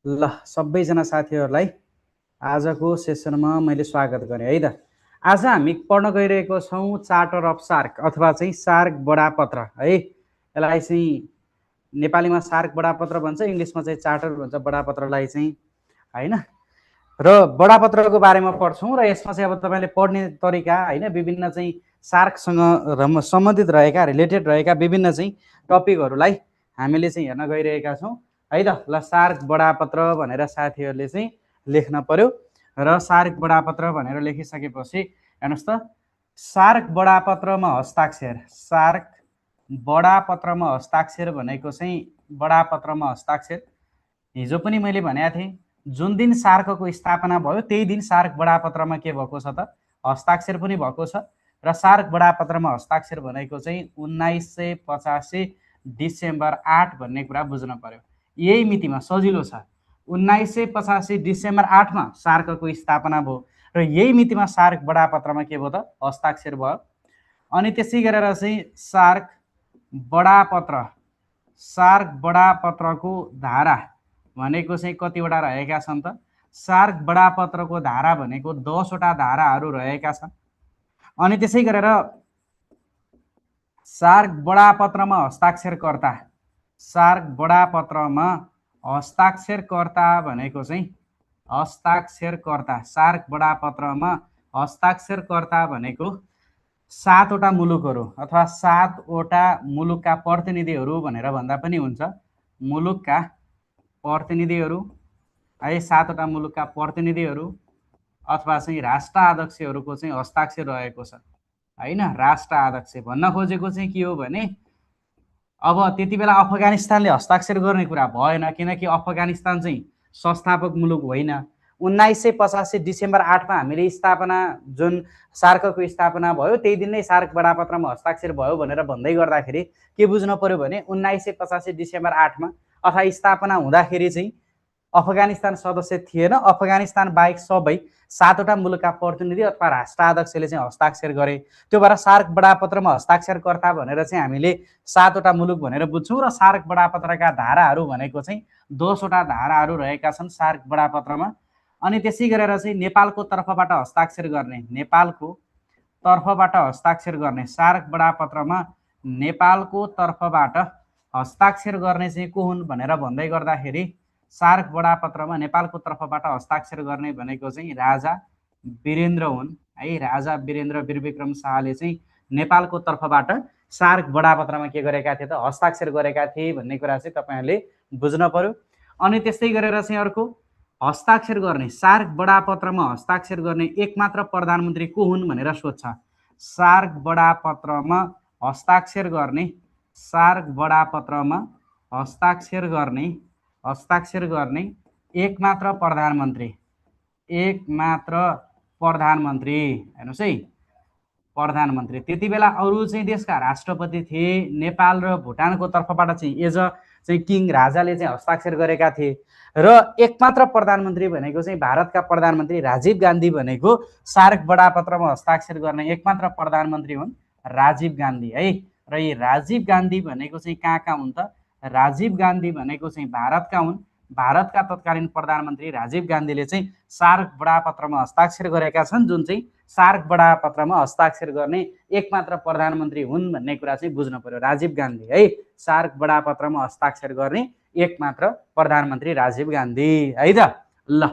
ल सबैजना साथीहरूलाई आजको सेसनमा मैले स्वागत गरेँ है त। आज हामी पढ्न गइरहेको छौँ चार्टर अफ सार्क अथवा चाहिँ सार्क बडापत्र है। यसलाई चाहिँ नेपालीमा सार्क बडापत्र भन्छ, इङ्ग्लिसमा चाहिँ चार्टर भन्छ बडापत्रलाई चाहिँ हैन। र बडापत्रको बारेमा पढ्छौँ र यसमा चाहिँ अब तपाईँले पढ्ने तरिका हैन, विभिन्न चाहिँ सार्कसँग सम्बन्धित रहेका रिलेटेड रहेका विभिन्न चाहिँ टपिकहरूलाई हामीले चाहिँ हेर्न गइरहेका छौँ है त। ल सार्क बडापत्र भनेर साथीहरूले चाहिँ लेख्न पर्यो र सार्क बडापत्र भनेर लेखिसकेपछि हेर्नुहोस् त, सार्क बडापत्रमा हस्ताक्षर, सार्क बडापत्रमा हस्ताक्षर भनेको चाहिँ बडापत्रमा हस्ताक्षर हिजो पनि मैले भनेको थिएँ, जुन दिन सार्कको स्थापना भयो त्यही दिन सार्क बडापत्रमा के भएको छ त, हस्ताक्षर पनि भएको छ। र सार्क बडापत्रमा हस्ताक्षर भनेको चाहिँ 1985 डिसेम्बर 8 भन्ने कुरा बुझ्न पर्यो। यही मितिमा सजिलो छ, 1985 डिसेम्बर 8मा सार्कको स्थापना भयो र यही मितिमा सार्क बडापत्रमा के भयो त, हस्ताक्षर भयो। अनि त्यसै गरेर चाहिँ सार्क बडापत्रको धारा भनेको चाहिँ कतिवटा रहेका छन् त, सार्क बडापत्रको धारा भनेको 10 वटा धाराहरू रहेका छन्। अनि त्यसै गरेर सार्क बडापत्रमा हस्ताक्षरकर्ता, सार्क बडापत्रमा हस्ताक्षरकर्ता भनेको चाहिँ हस्ताक्षरकर्ता, सार्क बडापत्रमा हस्ताक्षरकर्ता भनेको 7 वटा मुलुकहरू अथवा 7 वटा मुलुकका प्रतिनिधिहरू भनेर भन्दा पनि हुन्छ। मुलुकका प्रतिनिधिहरू है, 7 वटा मुलुकका प्रतिनिधिहरू अथवा चाहिँ राष्ट्र अध्यक्षहरूको चाहिँ हस्ताक्षर रहेको छ हैन। राष्ट्र अध्यक्ष भन्न खोजेको चाहिँ के हो भने, अब त्यति बेला अफगानिस्तानले हस्ताक्षर गर्ने कुरा भएन, किनकि अफगानिस्तान चाहिँ संस्थापक मुलुक होइन। 1985 डिसेम्बर 8मा हामीले स्थापना, जुन सार्कको स्थापना भयो त्यही दिन नै सार्क बडापत्रमा हस्ताक्षर भयो भनेर भन्दै गर्दाखेरि के बुझ्न पर्यो भने 1985 डिसेम्बर 8मा अथवा स्थापना हुँदाखेरि चाहिँ अफगानिस्तान सदस्य थिएन। अफगानिस्तान बाहेक सबै 7 वटा मुलुकका प्रतिनिधि अथवा राष्ट्र अध्यक्षले चाहिँ हस्ताक्षर गरे। त्यो भएर सार्क बडापत्रमा हस्ताक्षरकर्ता भनेर चाहिँ हामीले 7 वटा मुलुक भनेर बुझ्छौँ र सार्क बडापत्रका धाराहरू भनेको चाहिँ 10 वटा धाराहरू रहेका छन् सार्क बडापत्रमा। अनि त्यसै गरेर चाहिँ नेपालको तर्फबाट हस्ताक्षर गर्ने, नेपालको तर्फबाट हस्ताक्षर गर्ने सार्क बडापत्रमा नेपालको तर्फबाट हस्ताक्षर गर्ने चाहिँ को हुन् भनेर भन्दै गर्दाखेरि सार्क बडापत्रमा नेपालको तर्फबाट हस्ताक्षर गर्ने भनेको चाहिँ राजा वीरेन्द्र हुन् है। राजा वीरेन्द्र वीरविक्रम शाहले चाहिँ नेपालको तर्फबाट सार्क बडापत्रमा के गरेका थिए त, हस्ताक्षर गरेका थिए भन्ने कुरा चाहिँ तपाईँहरूले बुझ्न पर्यो। अनि त्यस्तै गरेर चाहिँ अर्को, हस्ताक्षर गर्ने, सार्क बडापत्रमा हस्ताक्षर गर्ने एकमात्र प्रधानमन्त्री को हुन् भनेर सोध्छ। सार्क बडापत्रमा हस्ताक्षर गर्ने, सार्क बडापत्रमा हस्ताक्षर गर्ने एकमात्र प्रधानमन्त्री, एकमात्र प्रधानमन्त्री हेर्नुहोस् है, प्रधानमन्त्री। त्यति बेला अरू चाहिँ देशका राष्ट्रपति थिए। नेपाल र भुटानको तर्फबाट चाहिँ एज अ चाहिँ किङ राजाले चाहिँ हस्ताक्षर गरेका थिए र एकमात्र प्रधानमन्त्री भनेको चाहिँ भारतका प्रधानमन्त्री राजीव गान्धी भनेको सार्क बडापत्रमा हस्ताक्षर गर्ने एकमात्र प्रधानमन्त्री हुन् राजीव गान्धी है। र यी राजीव गान्धी भनेको चाहिँ कहाँका हुन् त, राजीव गान्धी भनेको चाहिँ भारतका हुन्। भारतका तत्कालीन प्रधानमन्त्री राजीव गान्धीले चाहिँ सार्क बडापत्रमा हस्ताक्षर गरेका छन्, जुन चाहिँ सार्क बडापत्रमा हस्ताक्षर गर्ने एकमात्र प्रधानमन्त्री हुन् भन्ने कुरा चाहिँ बुझ्न पर्यो। राजीव गान्धी है, सार्क बडापत्रमा हस्ताक्षर गर्ने एकमात्र प्रधानमन्त्री राजीव गान्धी है त। ल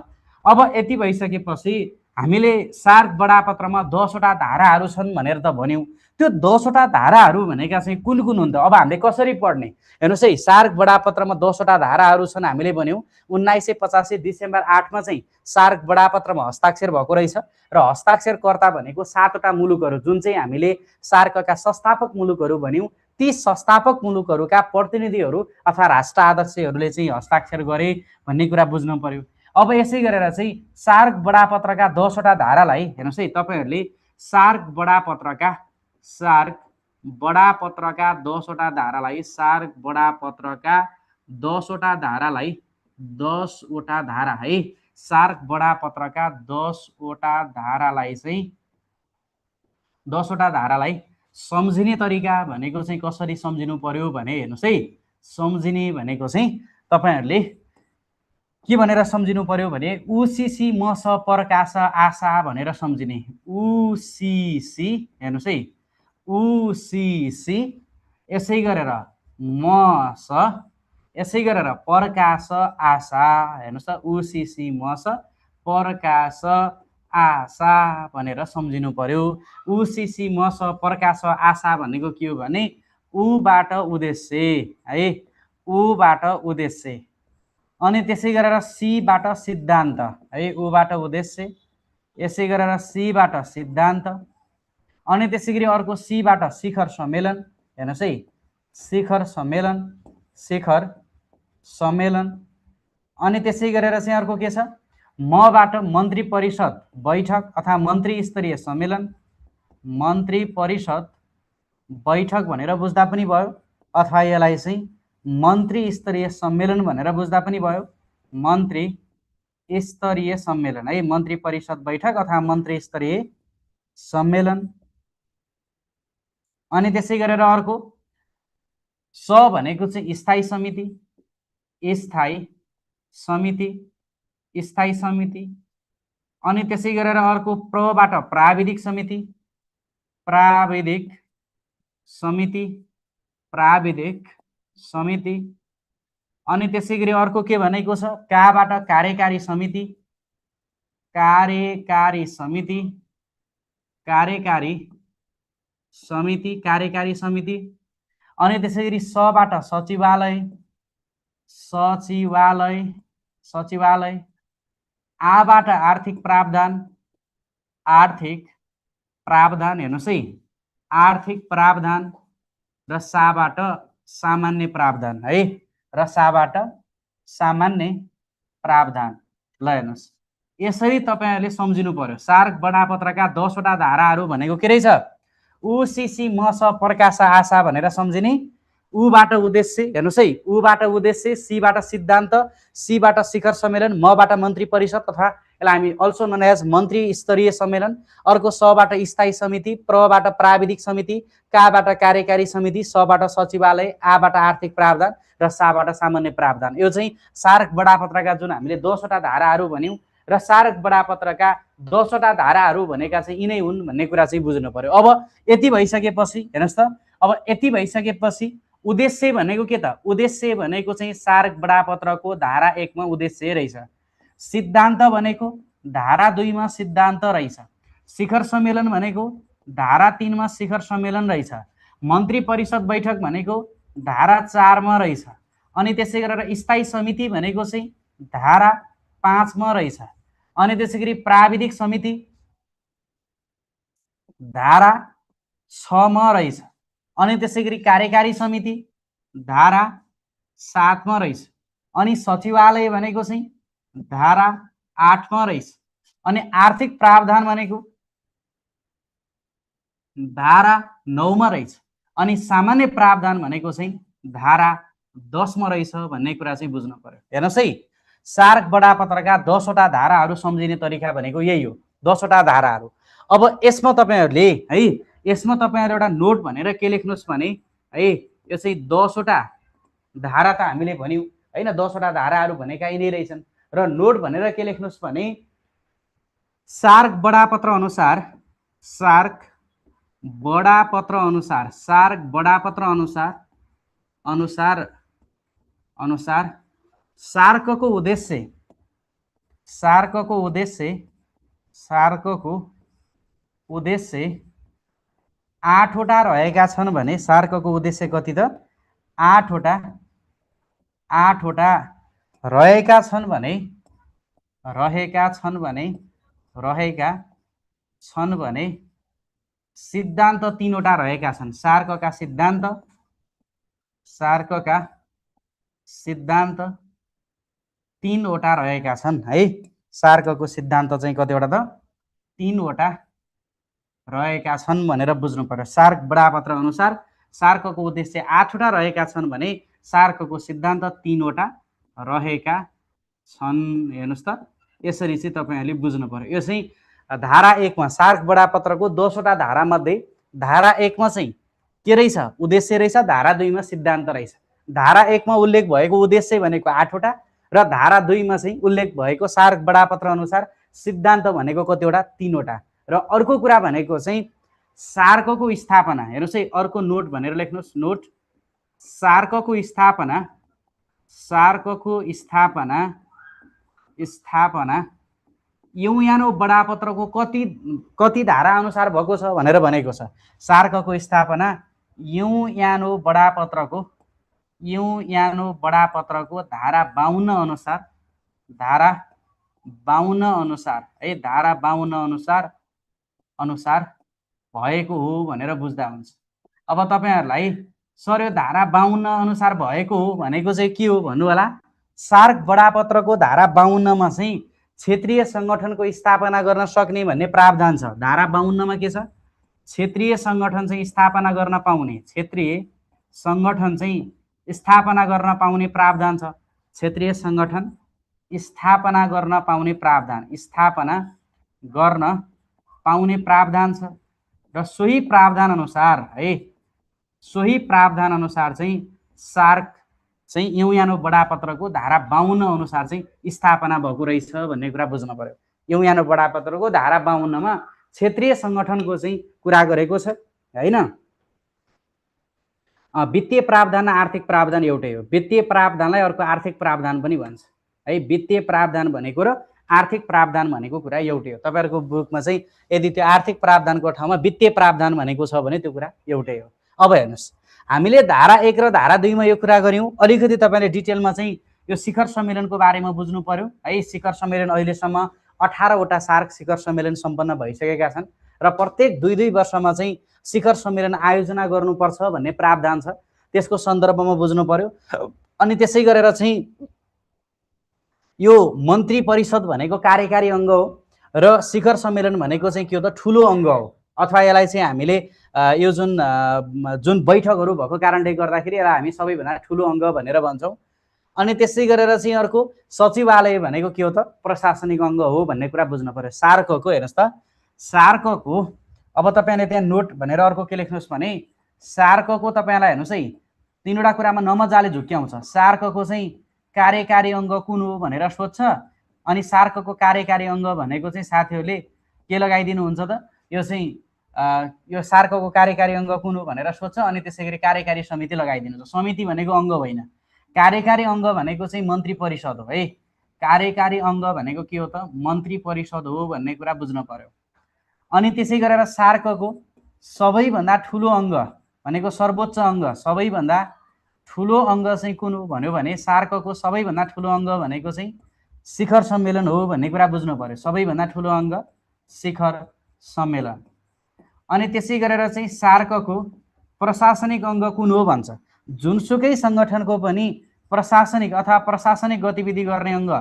अब यति भइसकेपछि हामीले सार्क बडापत्रमा 10 वटा धाराहरू छन् भनेर त भन्यौँ। त्यो 10 वटा धाराहरू भनेका चाहिँ कुन कुन हुन् त, अब हामीले कसरी पढ्ने हेर्नुहोस् है। सार्क बडापत्रमा 10 वटा धाराहरू छन् हामीले भन्यौँ। 1985 डिसेम्बर 8मा चाहिँ सार्क बडापत्रमा हस्ताक्षर भएको रहेछ र हस्ताक्षरकर्ता भनेको 7 वटा मुलुकहरू, जुन चाहिँ हामीले सार्कका संस्थापक मुलुकहरू भन्यौँ। ती संस्थापक मुलुकहरूका प्रतिनिधिहरू अथवा राष्ट्र अध्यक्षहरूले चाहिँ हस्ताक्षर गरे भन्ने कुरा बुझ्नु पर्यो। अब यसै गरेर चाहिँ सार्क बडापत्रका 10 वटा धारालाई हेर्नुहोस् है, तपाईँहरूले सार्क बडापत्रका 10 वटा धारालाई, सार्क बडापत्रका 10 वटा धारालाई, 10 वटा धारा है, सार्क बडापत्रका 10 वटा धारालाई चाहिँ 10 वटा धारालाई सम्झिने तरिका भनेको चाहिँ कसरी सम्झिनु पर्यो भने हेर्नुहोस् है। सम्झिने भनेको चाहिँ तपाईँहरूले के भनेर सम्झिनु पर्यो भने उसिसी मस प्रकाश आशा भनेर सम्झिने। उसिसी हेर्नुहोस् है, उसिसी यसै गरेर मस यसै गरेर प्रकाश आशा हेर्नुहोस् त, उसिसी मस प्रकाश आशा भनेर सम्झिनु पर्यो। उसिसी मस प्रकाश आशा भनेको के हो भने उबाट उद्देश्य है, उबाट उद्देश्य। अनि त्यसै गरेर सीबाट सिद्धान्त है, उबाट उद्देश्य, यसै गरेर सीबाट सिद्धान्त। अनि त्यसै गरी अर्को सीबाट शिखर सम्मेलन हेर्नुहोस् है, शिखर सम्मेलन, शिखर सम्मेलन। अनि त्यसै गरेर चाहिँ अर्को के छ, मबाट मन्त्री परिषद बैठक अथवा मन्त्री स्तरीय सम्मेलन, मन्त्री परिषद बैठक भनेर बुझ्दा पनि भयो, अथवा यसलाई चाहिँ मन्त्री स्तरीय सम्मेलन भनेर बुझ्दा पनि भयो। मन्त्री स्तरीय सम्मेलन है, मन्त्री परिषद बैठक अथवा मन्त्री स्तरीय सम्मेलन। अनि त्यसै गरेर अर्को स भनेको चाहिँ स्थायी समिति, स्थायी समिति, स्थायी समिति। अनि त्यसै गरेर अर्को प्रबाट प्राविधिक समिति, प्राविधिक समिति, प्राविधिक समिति। अनि त्यसै गरी अर्को के भनेको छ, काबाट कार्यकारी समिति, कार्यकारी समिति, कार्यकारी समिति, कार्यकारी समिति। अनि त्यसै गरी सबाट सचिवालय, सचिवालय, सचिवालय। आबाट आर्थिक प्रावधान, आर्थिक प्रावधान हेर्नुहोस् है, आर्थिक प्रावधान। र साबाट सामान्य प्रावधान है, र साबाट सामान्य प्रावधान। ल हेर्नुहोस्, यसरी तपाईहरुले सम्झिनु पर्यो। सार्क बडापत्रका 10 वटा धाराहरू भनेको के रहेछ, उसिसी मस प्रकाश आशा भनेर सम्झिने। उबाट उद्देश्य हेर्नुहोस् है, उबाट उद्देश्य, सीबाट सिद्धान्त, सीबाट शिखर सम्मेलन, मबाट मन्त्री परिषद अथवा यसलाई हामी अल्सो नोन एज मन्त्री स्तरीय सम्मेलन। अर्को सबाट स्थायी समिति, प्रबाट प्राविधिक समिति, काबाट कार्यकारी समिति, सबाट सचिवालय, आबाट आर्थिक प्रावधान र साबाट सामान्य प्रावधान। यो चाहिँ सार्क बडापत्रका जुन हामीले 10 वटा धाराहरू भन्यौं र सार्क बडापत्रका 10 वटा धाराहरू भनेका चाहिँ यिनै हुन् भन्ने कुरा चाहिँ बुझ्नु पर्यो। अब यति भइसकेपछि हेर्नुहोस् त, अब यति भइसकेपछि उद्देश्य भनेको के त, उद्देश्य भनेको चाहिँ सार्क बडापत्रको धारा 1 मा उद्देश्य रहेछ। सिद्धान्त भनेको धारा 2 मा सिद्धान्त रहेछ। शिखर सम्मेलन भनेको धारा 3 मा शिखर सम्मेलन रहेछ। मन्त्री परिषद बैठक भनेको धारा 4 मा रहेछ। अनि त्यसै गरेर स्थायी समिति भनेको चाहिँ धारा 5 मा रहेछ। अनि त्यसै गरी प्राविधिक समिति धारा 6 मा रहेछ। अनि त्यसै गरी कार्यकारी समिति धारा 7 मा रहेछ। अनि सचिवालय भनेको चाहिँ धारा 8 मा रहेछ। अनि आर्थिक प्रावधान भनेको धारा 9 मा रहेछ। अनि सामान्य प्रावधान भनेको चाहिँ धारा 10 मा रहेछ भन्ने कुरा चाहिँ बुझ्नु पर्यो। हेर्नुहोस् है, सार्क बडापत्रका 10 वटा धाराहरू सम्झिने तरिका भनेको यही हो, 10 वटा धाराहरू। अब यसमा तपाईहरुले है, यसमा तपाईहरु एउटा नोट भनेर के लेख्नुस् भने है, यो चाहिँ 10 वटा धारा त हामीले भन्यौ हैन, 10 वटा धाराहरू भनेका यिनै रहेछन्। र नोट भनेर के लेख्नुस् भने सार्क बडापत्र अनुसार, सार्क बडापत्र अनुसार, सार्क बडापत्र अनुसार अनुसार अनुसार सार्कको उद्देश्य, सार्कको उद्देश्य, सार्कको उद्देश्य 8 वटा रहेका छन् भने सार्कको उद्देश्य कति त 8 वटा, 8 वटा रहेका छन् भने, रहेका छन् भने, रहेका छन् भने सिद्धान्त 3 वटा रहेका छन्। सार्कका सिद्धान्त, सार्कका सिद्धान्त 3 वटा रहेका छन् है। सार्कको सिद्धान्त चाहिँ कतिवटा त 3 वटा रहेका छन् भनेर बुझ्नु पर्यो। सार्क बडापत्र अनुसार सार्कको उद्देश्य 8 वटा रहेका छन् भने सार्कको सिद्धान्त 3 वटा रहेका छन्। हेर्नुस् त, यसरी चाहिँ तपाईहरुले बुझ्नु पर्यो। यो चाहिँ धारा 1 मा सार्क बडापत्रको 10 वटा धारा मध्ये धारा 1 मा चाहिँ के रहेछ, उद्देश्य रहेछ। धारा 2 मा सिद्धान्त रहेछ। धारा 1 मा उल्लेख भएको उद्देश्य भनेको 8 वटा र धारा 2 मा चाहिँ उल्लेख भएको सार्क बडापत्र अनुसार सिद्धान्त भनेको कतिवटा 3वटा र अर्को कुरा भनेको चाहिँ सार्कको स्थापना हेर्नुस् है अर्को नोट भनेर लेख्नुस् नोट सार्कको स्थापना युएनओ बडापत्रको कति धारा अनुसार भएको छ भनेर भनेको छ सार्कको स्थापना युएनओ बडापत्रको धारा 52 अनुसार धारा 52 अनुसार भएको हो भनेर बुझ्दा हुन्छ। अब तपाईहरुलाई सर यो धारा 52 अनुसार भएको हो भनेको चाहिँ के हो भन्नु होला सार्क बडापत्रको धारा 52 मा चाहिँ क्षेत्रीय संगठनको स्थापना गर्न सक्ने भन्ने प्रावधान छ। धारा 52 मा के छ क्षेत्रीय संगठन चाहिँ स्थापना गर्न पाउने प्रावधान छ। क्षेत्रीय संगठन स्थापना गर्न पाउने प्रावधान छ र सोही प्रावधान अनुसार चाहिँ सार्क चाहिँ युएनओ बडापत्रको धारा 52 अनुसार चाहिँ स्थापना भएको रहेछ भन्ने कुरा बुझ्नु पर्यो। युएनओ बडापत्रको धारा 52 मा क्षेत्रीय संगठनको चाहिँ कुरा गरेको छ हैन। वित्तीय प्रावधान र आर्थिक प्रावधान एउटै हो। वित्तीय प्रावधानलाई अर्को आर्थिक प्रावधान पनि भन्छ है। वित्तीय प्रावधान भनेको र आर्थिक प्रावधान भनेको कुरा एउटै हो। तपाईहरुको बुकमा चाहिँ यदि त्यो आर्थिक प्रावधानको ठाउँमा वित्तीय प्रावधान भनेको छ भने त्यो कुरा एउटै हो। अब हेर्नुस् हामीले धारा 1 र धारा 2 मा यो कुरा गर्यौं। अलिकति तपाईले डिटेलमा चाहिँ यो शिखर सम्मेलनको बारेमा बुझ्नु पर्यो है। शिखर सम्मेलन अहिलेसम्म 18 वटा सार्क शिखर सम्मेलन सम्पन्न भइसकेका छन् र प्रत्येक 2-2 वर्षमा चाहिँ शिखर सम्मेलन आयोजना गर्नुपर्छ भन्ने प्रावधान छ। त्यसको सन्दर्भमा बुझ्नु पर्यो। अनि त्यसै गरेर चाहिँ यो मन्त्री परिषद भनेको कार्यकारी अङ्ग हो र शिखर सम्मेलन भनेको चाहिँ के हो त ठुलो अङ्ग हो। अथवा यसलाई चाहिँ हामीले यो जुन बैठकहरू भएको कारणले गर्दाखेरि यसलाई हामी सबैभन्दा ठुलो अङ्ग भनेर भन्छौँ। अनि त्यसै गरेर चाहिँ अर्को सचिवालय भनेको के हो त प्रशासनिक अङ्ग हो भन्ने कुरा बुझ्नु पर्यो। सार्कको हेर्नुस् त सार्कको अब तपाईले त्यहाँ नोट भनेर अर्को के लेख्नुस् भने सार्कको तपाईलाई हेर्नुस् है 3वटा कुरामा नमजाले झुक्क्याउँछ। सार्कको चाहिँ कार्यकारी अङ्ग कुन हो भनेर सोध्छ। अनि सार्कको कार्यकारी अङ्ग भनेको चाहिँ साथीहरूले के लगाइदिनुहुन्छ त यो चाहिँ यो सार्कको कार्यकारी अङ्ग कुन हो भनेर सोध्छ। अनि त्यसैगरी कार्यकारी समिति लगाइदिनुहुन्छ। समिति भनेको अङ्ग होइन। कार्यकारी अङ्ग भनेको चाहिँ मन्त्री परिषद हो है। कार्यकारी अङ्ग भनेको के हो त मन्त्री परिषद हो भन्ने कुरा बुझ्नु पर्यो। अनि त्यसै गरेर सार्कको सबैभन्दा ठुलो अङ्ग भनेको सर्वोच्च अङ्ग सबैभन्दा ठुलो अङ्ग चाहिँ कुन हो भन्यो भने सार्कको सबैभन्दा ठुलो अङ्ग भनेको चाहिँ शिखर सम्मेलन हो भन्ने कुरा बुझ्नु पर्यो। सबैभन्दा ठुलो अङ्ग शिखर सम्मेलन। अनि त्यसै गरेर चाहिँ सार्कको प्रशासनिक अङ्ग कुन हो भन्छ। जुनसुकै संगठनको पनि प्रशासनिक अथवा प्रशासनिक गतिविधि गर्ने अङ्ग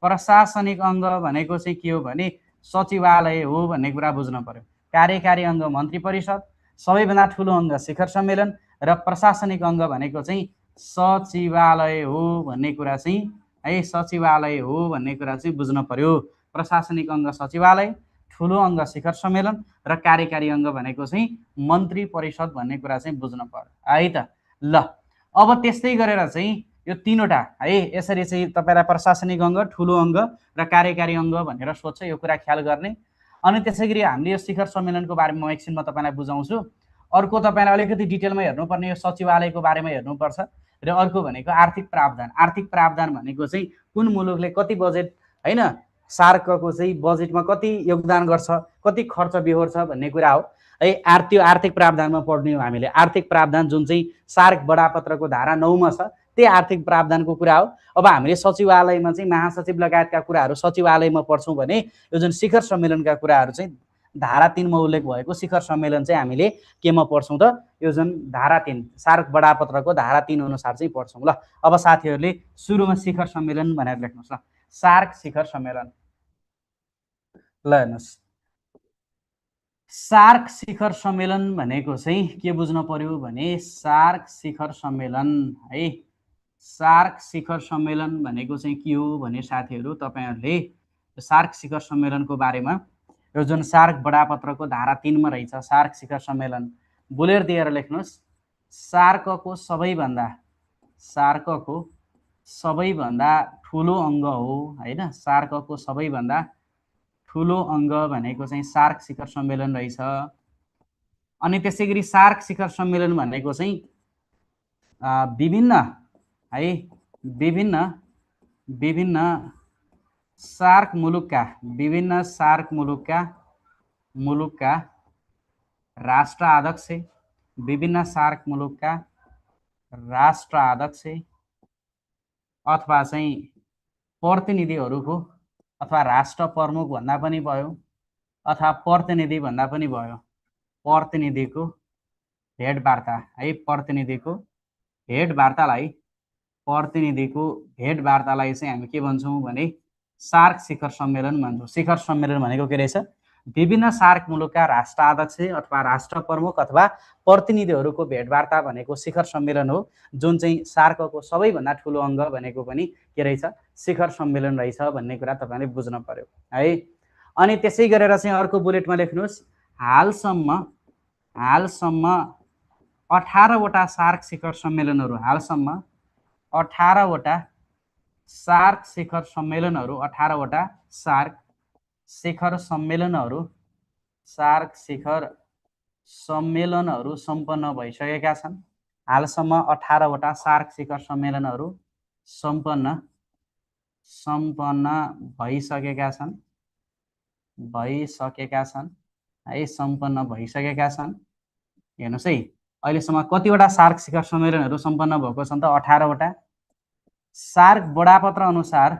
प्रशासनिक अङ्ग भनेको चाहिँ के हो भने सचिवालय हो भन्ने कुरा बुझ्नु पर्यो। कार्यकारी अङ्ग मन्त्री परिषद, सबैभन्दा ठुलो अङ्ग शिखर सम्मेलन र प्रशासनिक अङ्ग भनेको चाहिँ सचिवालय हो भन्ने कुरा चाहिँ है सचिवालय हो भन्ने कुरा चाहिँ बुझ्नु पर्यो। प्रशासनिक अङ्ग सचिवालय, ठुलो अङ्ग शिखर सम्मेलन र कार्यकारी अङ्ग भनेको चाहिँ मन्त्री परिषद भन्ने कुरा चाहिँ बुझ्नु पर्यो है त। ल अब त्यस्तै गरेर चाहिँ यो 3वटा है यसरी चाहिँ तपाईलाई प्रशासनिक अङ्ग, ठुलो अङ्ग र कार्यकारी अङ्ग भनेर सोध्छ। यो कुरा ख्याल गर्ने। अनि त्यसैगरी हामीले यो शिखर सम्मेलनको बारेमा म एकछिनमा तपाईलाई बुझाउँछु। अर्को तपाईलाई अलिकति डिटेलमा हेर्नुपर्ने यो सचिवालयको बारेमा हेर्नुपर्छ। र अर्को भनेको आर्थिक प्रावधान। आर्थिक प्रावधान भनेको चाहिँ कुन मुलुकले कति बजेट हैन सार्कको चाहिँ बजेटमा कति योगदान गर्छ, कति खर्च बिहोर्छ भन्ने कुरा हो है। त्यो आर्थिक प्रावधानमा पढ्ने हो हामीले। आर्थिक प्रावधान जुन चाहिँ सार्क बडापत्रको धारा 9 मा छ त्यही आर्थिक प्रावधानको कुरा हो। अब हामीले सचिवालयमा चाहिँ महासचिव लगायतका कुराहरू सचिवालयमा पढ्छौँ भने यो जुन शिखर सम्मेलनका कुराहरू चाहिँ धारा 3 मा उल्लेख भएको शिखर सम्मेलन चाहिँ हामीले केमा पढ्छौँ त यो जुन धारा 3 सार्क बडापत्रको धारा 3 अनुसार चाहिँ पढ्छौँ। ल अब साथीहरूले सुरुमा शिखर सम्मेलन भनेर लेख्नुहोस् ल। सार्क शिखर सम्मेलन। ल हेर्नुहोस् सार्क शिखर सम्मेलन भनेको चाहिँ के बुझ्नु पर्यो भने सार्क शिखर सम्मेलन है। सार्क शिखर सम्मेलन भनेको चाहिँ के हो भने साथीहरू तपाईहरुले सार्क शिखर सम्मेलनको बारेमा यो जुन सार्क बडापत्रको धारा 3 मा रहेछ सार्क शिखर सम्मेलन बुलेर दिएर लेख्नुहोस्। सार्कको सबैभन्दा ठुलो अङ्ग हो हैन। सार्कको सबैभन्दा ठुलो अङ्ग भनेको चाहिँ सार्क शिखर सम्मेलन रहेछ। अनि त्यसैगरी सार्क शिखर सम्मेलन भनेको चाहिँ विभिन्न है विभिन्न विभिन्न सार्क मुलुकका राष्ट्र अध्यक्ष, विभिन्न सार्क मुलुकका राष्ट्र अध्यक्ष अथवा चाहिँ प्रतिनिधिहरूको अथवा राष्ट्र प्रमुख भन्दा पनि भयो अथवा प्रतिनिधि भन्दा पनि भयो, प्रतिनिधिको भेटवार्ता है। प्रतिनिधिको भेटवार्तालाई चाहिँ हामी के भन्छौँ भने सार्क शिखर सम्मेलन भन्छौँ। शिखर सम्मेलन भनेको के रहेछ? विभिन्न सार्क मुलुकका राष्ट्र अध्यक्ष अथवा राष्ट्र प्रमुख अथवा प्रतिनिधिहरूको भेटवार्ता भनेको शिखर सम्मेलन हो, जुन चाहिँ सार्कको सबैभन्दा ठुलो अङ्ग भनेको पनि के रहेछ? शिखर सम्मेलन रहेछ भन्ने कुरा तपाईँले बुझ्न पर्यो है। अनि त्यसै गरेर चाहिँ अर्को बुलेटमा लेख्नुहोस्, हालसम्म 18वटा सार्क शिखर सम्मेलनहरू, हालसम्म 18वटा सार्क शिखर सम्मेलनहरू, 18वटा सार्क शिखर सम्मेलनहरू सम्पन्न भइसकेका छन्। हालसम्म 18वटा सार्क शिखर सम्मेलनहरू सम्पन्न भइसकेका छन् है, सम्पन्न भइसकेका छन्। हेर्नुहोस् है, अहिलेसम्म कतिवटा सार्क शिखर सम्मेलनहरू सम्पन्न भएको छन् त? 18वटा। सार्क बडापत्र अनुसार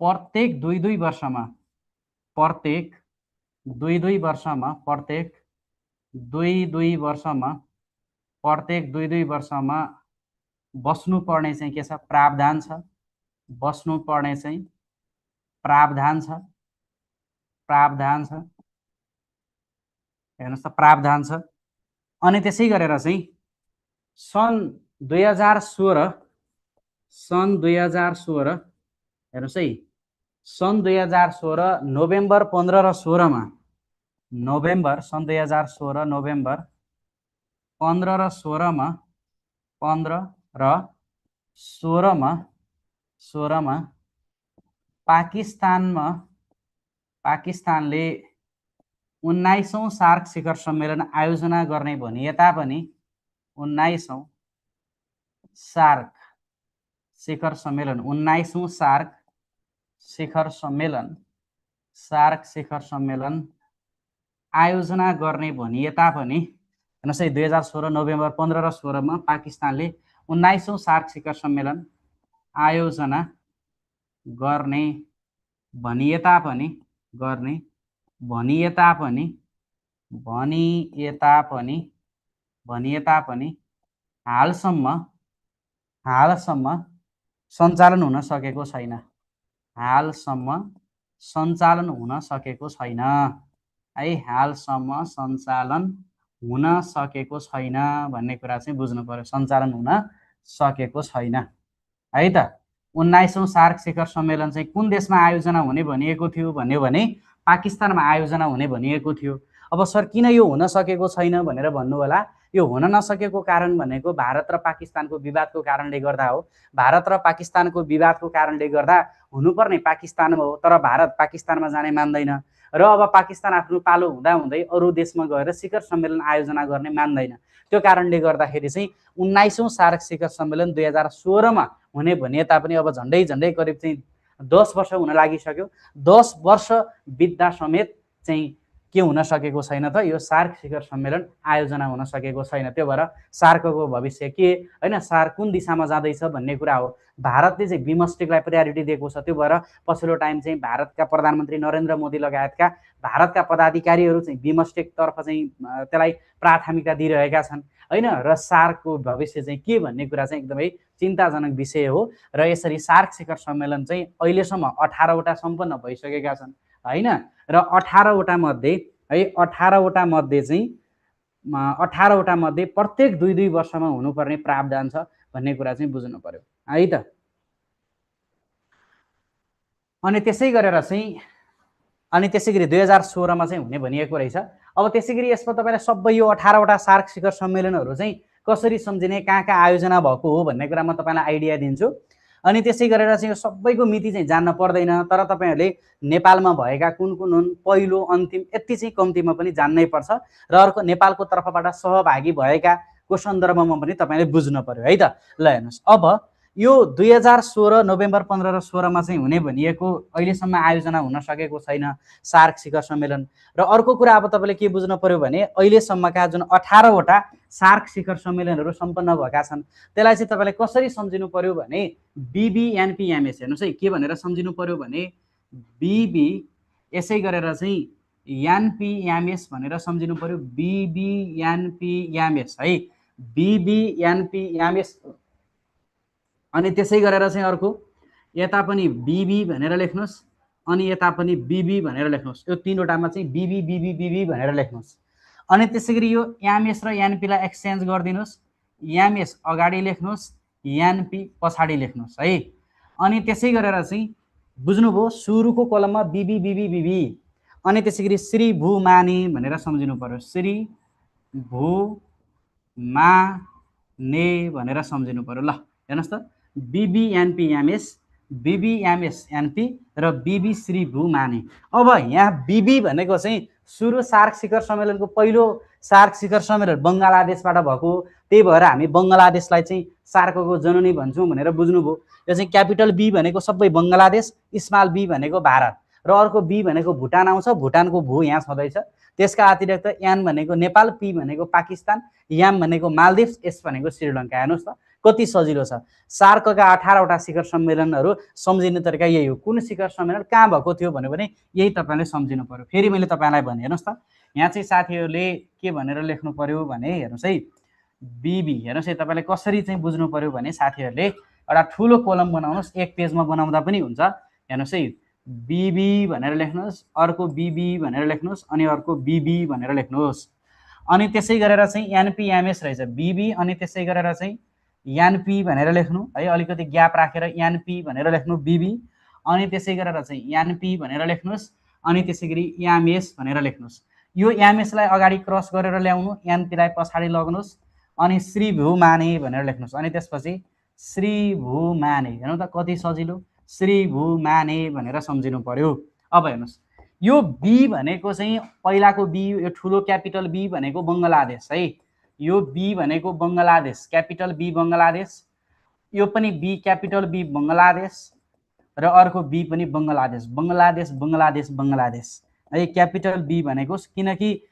प्रत्येक दुई वर्षमा बस्नुपर्ने चाहिँ के छ? प्रावधान छ। हेर्नुहोस् त, प्रावधान छ। अनि त्यसै गरेर चाहिँ सन् 2016 हेर्नुहोस् है, सन् 2016 नोभेम्बर 15 र 16 मा, सन् 2016 नोभेम्बर 15 र 16 मा पाकिस्तानले 19औं सार्क शिखर सम्मेलन आयोजना गर्ने भनिए तापनि 19औं सार्क शिखर सम्मेलन आयोजना गर्ने भनिए तापनि, हेर्नुहोस् है, 2016 नोभेम्बर 15 र 16 मा पाकिस्तानले 19औं सार्क शिखर सम्मेलन आयोजना गर्ने भनिए तापनि हालसम्म सञ्चालन हुन सकेको छैन। है, हालसम्म सञ्चालन हुन सकेको छैन भन्ने कुरा चाहिँ बुझ्नु पर्यो। सञ्चालन हुन सकेको छैन है त। 19औं सार्क शिखर सम्मेलन चाहिँ कुन देशमा आयोजना हुने भनिएको थियो भन्यो भने पाकिस्तानमा आयोजना हुने भनिएको थियो। अब सर किन यो हुन सकेको छैन भनेर भन्नु होला। यो हुन नसकेको कारण भनेको भारत र पाकिस्तानको विवादको कारणले गर्दा हो। भारत र पाकिस्तानको विवादको कारणले गर्दा हुनुपर्ने पाकिस्तानमा हो, तर भारत पाकिस्तानमा जाने मान्दैन र अब पाकिस्तान आफ्नो पालो हुँदै अरू देशमा गएर शिखर सम्मेलन आयोजना गर्ने मान्दैन। त्यो कारणले गर्दाखेरि चाहिँ 19औं सार्क शिखर सम्मेलन 2016 मा हुने भनिए तापनि अब झन्डै करिब चाहिँ 10 वर्ष हुन लागिसक्यो। 10 वर्ष बित्दा समेत चाहिँ के हुन सकेको छैन त? यो सार्क शिखर सम्मेलन आयोजना हुन सकेको छैन। त्यो भएर सार्कको भविष्य के हैन, सार्क कुन दिशामा जाँदैछ भन्ने कुरा हो। भारतले चाहिँ बिमस्टेकलाई प्रायोरिटी दिएको छ। त्यो भएर पछिल्लो टाइम चाहिँ भारतका प्रधानमन्त्री नरेन्द्र मोदी लगायतका भारतका पदाधिकारीहरू चाहिँ बिमस्टेकतर्फ चाहिँ त्यसलाई प्राथमिकता दिइरहेका छन् हैन। र सार्कको भविष्य चाहिँ के भन्ने कुरा चाहिँ एकदमै चिन्ताजनक विषय हो। र यसरी सार्क शिखर सम्मेलन चाहिँ अहिलेसम्म 18वटा सम्पन्न भइसकेका छन् हैन। र 18वटा मध्ये प्रत्येक दुई वर्षमा हुनुपर्ने प्रावधान छ भन्ने कुरा चाहिँ बुझ्नु पर्यो है त। अनि त्यसै गरेर चाहिँ अनि त्यसै गरी 2016 मा चाहिँ हुने भनिएको रहेछ। अब त्यसै गरी यसमा तपाईलाई सबै यो 18 वटा सार्क शिखर सम्मेलनहरू चाहिँ कसरी सम्झिने, कहाँ कहाँ आयोजना भएको हो भन्ने कुरा म तपाईलाई आइडिया दिन्छु। अनि त्यसै गरेर चाहिँ यो सबैको मिति चाहिँ जान्न पर्दैन, तर तपाईहरुले नेपालमा भएका कुन कुन हुन्, पहिलो अन्तिम यति चाहिँ कम्तीमा पनि जान्नै पर्छ र अर्को नेपालको तर्फबाट सहभागी भएकाको सन्दर्भमा पनि तपाईले बुझ्नु पर्यो है त। ल हेर्नुस्, अब यो 2016 नोभेम्बर 15 र 16 मा चाहिँ हुने भनिएको अहिलेसम्म आयोजना हुन सकेको छैन सार्क शिखर सम्मेलन। र अर्को कुरा अब तपाईले के बुझ्नु पर्यो भने अहिलेसम्मका जुन 18 वटा सार्क शिखर सम्मेलनहरू सम्पन्न भएका छन् त्यसलाई चाहिँ तपाईले कसरी सम्झिनु पर्यो भने BBNPMS हेर्नुस् है, के भनेर सम्झिनु पर्यो भने BB यसै गरेर चाहिँ NPMS भनेर सम्झिनु पर्यो। BBNPMS है, BBNPMS। अनि त्यसै गरेर चाहिँ अर्को यता पनि BB भनेर लेख्नुस्, अनि यता पनि BB भनेर लेख्नुस्। यो तीनवटामा चाहिँ BB भनेर लेख्नुस्। अनि त्यसै गरी यो MS र NP लाई एक्सचेन्ज गरिदिनुस्। MS अगाडि लेख्नुस्, NP पछाडि लेख्नुस् है। अनि त्यसै गरेर चाहिँ बुझ्नुभयो, सुरुको कलममा BB। अनि त्यसै गरी श्री भू माने भनेर सम्झिनु पर्यो। श्री भू माने भनेर सम्झिनु पर्यो। ल हेर्नुस् त, BBNPMS, BBMSNP र BB श्री भू माने। अब यहाँ BB भनेको चाहिँ सुरु सार्क शिखर सम्मेलनको पहिलो सार्क शिखर सम्मेलन बङ्गलादेशबाट भएको, त्यही भएर हामी बङ्गलादेशलाई चाहिँ सार्कको जननी भन्छौँ भनेर बुझ्नुभयो। यो चाहिँ क्यापिटल B भनेको सबै बङ्गलादेश, स्मल B भनेको भारत र अर्को B भनेको भुटान आउँछ। भुटानको भू यहाँ छँदैछ। त्यसका अतिरिक्त N भनेको नेपाल, P भनेको पाकिस्तान, M भनेको मालदिप्स, S भनेको श्रीलङ्का। हेर्नुस् त कति सजिलो छ। सार्कका 18 वटा शिखर सम्मेलनहरू सम्झिने तरिका यही हो। कुन शिखर सम्मेलन कहाँ भएको थियो भन्यो भने यही तपाईले सम्झिनु पर्यो। फेरि मैले तपाईलाई भने हेर्नुस् त, यहाँ चाहिँ साथीहरूले के भनेर लेख्नु पर्यो भने हेर्नुस् है, BB हेर्नुस् है, तपाईले कसरी चाहिँ बुझ्नु पर्यो भने साथीहरूले एउटा ठुलो कलम बनाउनुस्, एक पेजमा बनाउँदा पनि हुन्छ। हेर्नुस् है, BB भनेर लेख्नुस्, अर्को BB भनेर लेख्नुस्, अनि अर्को BB भनेर लेख्नुस्। अनि त्यसै गरेर चाहिँ NPMS रहेछ BB, अनि त्यसै गरेर चाहिँ NP भनेर लेख्नु है, अलिकति ग्याप राखेर NP भनेर लेख्नु BB, अनि त्यसै गरेर चाहिँ NP भनेर लेख्नुस्, अनि त्यसै गरी MS भनेर लेख्नुस्। यो MS लाई अगाडि क्रस गरेर ल्याउनु, NP लाई पछाडि लग्नुस्, अनि श्री भू माने भनेर लेख्नुस्। अनि त्यसपछि श्री भू माने। हेर्नु त कति सजिलो, श्री भू माने भनेर सम्झिनु पर्यो। अब हेर्नुस्, यो B भनेको चाहिँ पहिलाको B, यो ठुलो क्यापिटल B भनेको बङ्गलादेश है। यो B भनेको बङ्गलादेश, क्यापिटल B बङ्गलादेश। यो पनि B क्यापिटल B बङ्गलादेश र अर्को B पनि बङ्गलादेश। बङ्गलादेश बङ्गलादेश बङ्गलादेश है, क्यापिटल B भनेको, किनकि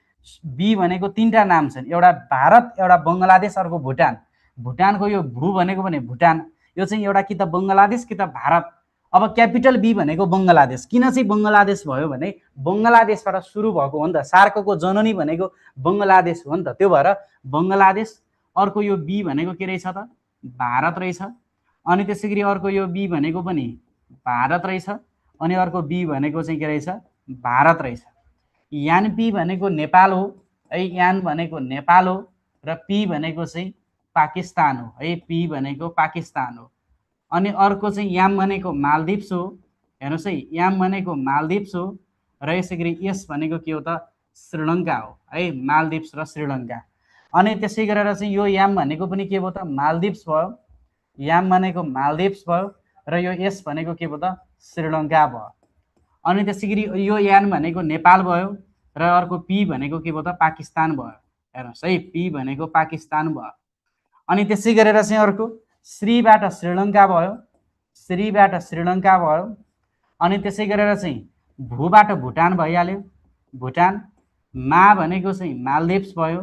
B भनेको तीनटा नाम छन्, एउटा भारत, एउटा बङ्गलादेश, अर्को भुटान। भुटानको यो भू भनेको भने भुटान, यो चाहिँ एउटा कि त बङ्गलादेश कि त भारत। अब क्यापिटल B भनेको बङ्गलादेश। किन चाहिँ बङ्गलादेश भयो भने बङ्गलादेशबाट सुरु भएको हो नि त, सार्कको जननी भनेको बङ्गलादेश हो नि त, त्यो भएर बङ्गलादेश। अर्को यो B भनेको के रहेछ त, भारत रहेछ। अनि त्यसै गरी अर्को यो B भनेको पनि भारत रहेछ, अनि अर्को B भनेको चाहिँ के रहेछ, भारत रहेछ। NP भनेको नेपाल हो है, N भनेको नेपाल हो, र P भनेको चाहिँ पाकिस्तान हो है, P भनेको पाकिस्तान हो। अनि अर्को चाहिँ M भनेको मालदिप्स हो। हेर्नुस् है, M भनेको मालदिप्स हो, र यसै गरी S भनेको के हो त, श्रीलङ्का हो है, मालदिप्स र श्रीलङ्का। अनि त्यसै गरेर चाहिँ यो M भनेको पनि के भयो त, मालदिप्स भयो। M भनेको मालदिप्स भयो, र यो S भनेको के भयो त, श्रीलङ्का भयो। अनि त्यसै गरी यो N भनेको नेपाल भयो, र अर्को P भनेको के भयो त, पाकिस्तान भयो। हेर्नुस् है, P भनेको पाकिस्तान भयो। अनि त्यसै गरेर चाहिँ अर्को श्रीबाट श्रीलङ्का भयो, श्रीबाट श्रीलङ्का भयो। अनि त्यसै गरेर चाहिँ भूबाट भुटान भइहाल्यो, भुटान। मा भनेको चाहिँ मालदिप्स भयो,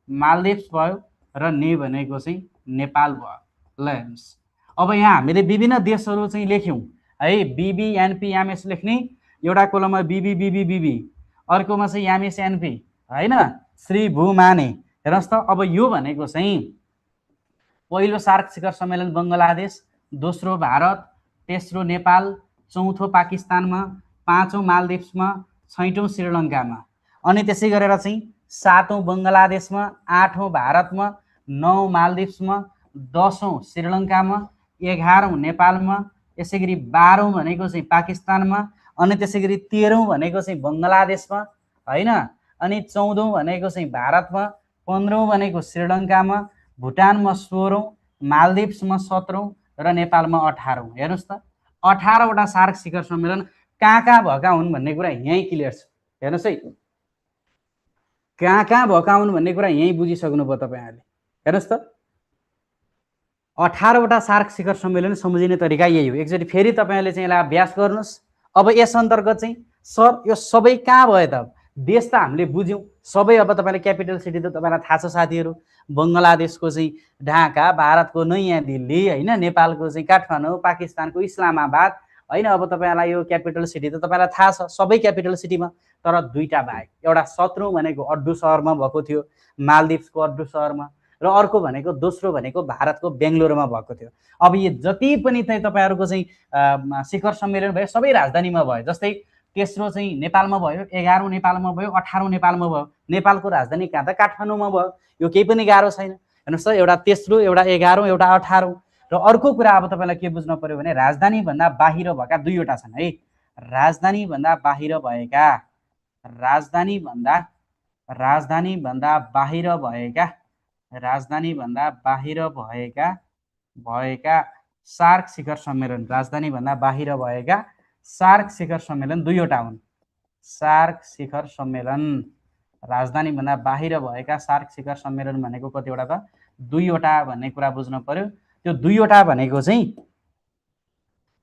मालदिप्स भयो, र ने भनेको चाहिँ नेपाल भयो। ल हेर्नुस्, अब यहाँ हामीले विभिन्न देशहरू चाहिँ लेख्यौँ है, BBNPMS लेख्ने, एउटा कोलममा BB, अर्कोमा चाहिँ MSNP हैन, श्री भू माने। हेर्नुस् त, अब यो भनेको चाहिँ पहिलो सार्क शिखर सम्मेलन बङ्गलादेश, दोस्रो भारत, तेस्रो नेपाल, चौथो पाकिस्तानमा, पाँचौं मालदिप्समा, छैटौं श्रीलङ्कामा। अनि त्यसै गरेर चाहिँ सातौं बङ्गलादेशमा, आठौं भारतमा, नौ मालदिप्समा, 10औं श्रीलङ्कामा, 11औं नेपालमा, यसै गरी 12औं भनेको चाहिँ पाकिस्तानमा, अनि त्यसै गरी 13औं भनेको चाहिँ बङ्गलादेशमा हैन, अनि 14औं भनेको चाहिँ भारतमा, 15औं भनेको श्रीलङ्कामा, भुटानमा 16औं, मालदिप्समा 17औं र नेपालमा 18औं। हेर्नुस् त 18वटा सार्क शिखर सम्मेलन कहाँ भएका हुन् भन्ने कुरा यहीँ क्लियर छ। हेर्नुस् है, कहाँ भएका हुन् भन्ने कुरा यहीँ बुझिसक्नु भयो तपाईहरुले। हेर्नुस् त 18वटा सार्क शिखर सम्मेलन सम्झिने तरिका यही हो। एकचोटि फेरि तपाईहरुले चाहिँ यसलाई अभ्यास गर्नुस्। अब यस अन्तर्गत चाहिँ सर यो सबै कहाँ भयो त? देश त हामीले बुझ्यौं सबै। अब तपाईले क्यापिटल सिटी त तपाईलाई थाहा छ साथीहरु, बङ्गलादेशको चाहिँ ढाका, भारतको नयाँ दिल्ली हैन, नेपालको चाहिँ काठमाडौँ, पाकिस्तानको इस्लामाबाद हैन। अब तपाईलाई यो क्यापिटल सिटी त तपाईलाई थाहा छ, सबै क्यापिटल सिटीमा। तर दुईटा बाहेक, एउटा 17औं भनेको अड्डु सहरमा भएको थियो, मालदिप्सको अड्डु सहरमा, र अर्को भनेको दोस्रो भनेको भारतको बेंगलोरमा भएको थियो। अब यो जति पनि चाहिँ तपाईहरुको चाहिँ शिखर सम्मेलन भयो सबै राजधानीमा भयो। जस्तै तेस्रो चाहिँ नेपालमा भयो, 11औं नेपालमा भयो, 18औं नेपालमा भयो। नेपालको राजधानी कहाँ त? काठमाडौँमा भयो। यो केही पनि गाह्रो छैन। हेर्नुस् त, एउटा तेस्रो, एउटा 11औं, एउटा 18औं। र अर्को कुरा अब तपाईलाई के बुझ्न पर्यो भने राजधानी भन्दा बाहिर भएका दुईवटा छन् है। राजधानी भन्दा बाहिर भएका, राजधानी भन्दा बाहिर भएका, राजधानी भन्दा बाहिर भएका सार्क शिखर सम्मेलन, राजधानी भन्दा बाहिर भएका सार्क शिखर सम्मेलन दुईवटा हुन्। सार्क शिखर सम्मेलन, राजधानी भन्दा बाहिर भएका सार्क शिखर सम्मेलन भनेको कतिवटा त? दुईवटा भन्ने कुरा बुझ्न पर्यो। त्यो दुईवटा भनेको चाहिँ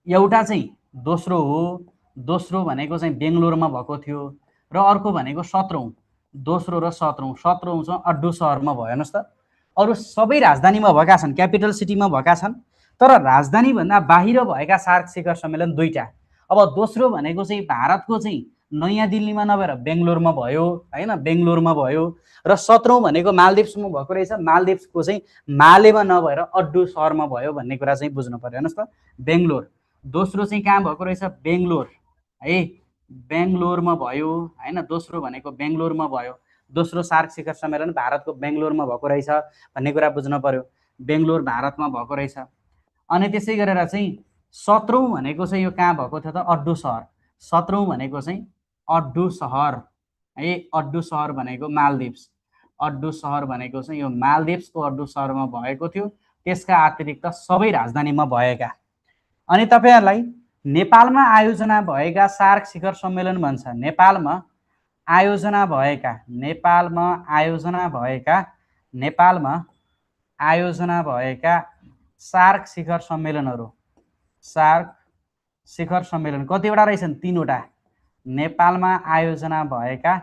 एउटा चाहिँ दोस्रो हो, दोस्रो भनेको चाहिँ बेंगलोरमा भएको थियो, र अर्को भनेको 17औं, दोस्रो र 17औं, 17औं चाहिँ अड्डु सहरमा भयो। हेर्नुस् त, अरु सबै राजधानीमा भएका छन्, क्यापिटल सिटीमा भएका छन्, तर राजधानी भन्दा बाहिर भएका सार्क शिखर सम्मेलन दुईटा। अब दोस्रो भनेको चाहिँ भारतको चाहिँ नयाँ दिल्लीमा नभएर बेंगलोरमा भयो हैन, बेंगलोरमा भयो, र 17औं भनेको मालदिप्समा भएको रहेछ, मालदिप्सको चाहिँ मालेमा नभएर अड्डु सहरमा भयो भन्ने कुरा चाहिँ बुझ्नु पर्यो। हेर्नुस् त, बेंगलोर दोस्रो चाहिँ कहाँ भएको रहेछ? बेंगलोर है, बेंगलोरमा भयो हैन, दोस्रो भनेको बेंगलोरमा भयो। दोस्रो सार्क शिखर सम्मेलन भारतको बेंगलोरमा भएको रहेछ भन्ने कुरा बुझ्न पर्यो। बेंगलोर भारतमा भएको रहेछ। अनि त्यसै गरेर चाहिँ 17औं भनेको चाहिँ यो कहाँ भएको थियो त? अड्डु सहर। 17औं भनेको चाहिँ अड्डु सहर है, अड्डु सहर भनेको मालदिप्स, अड्डु सहर भनेको चाहिँ यो मालदिप्सको अड्डु सहरमा भएको थियो। त्यसका अतिरिक्त सबै राजधानीमा भएका। अनि तपाईहरुलाई नेपालमा आयोजना भएका सार्क शिखर सम्मेलन भन्छ। नेपालमा आयोजना भएका, नेपालमा आयोजना भएका सार्क शिखर सम्मेलनहरु, सार्क शिखर सम्मेलन कतिवटा रहेछन्? 3वटा। नेपालमा आयोजना भएका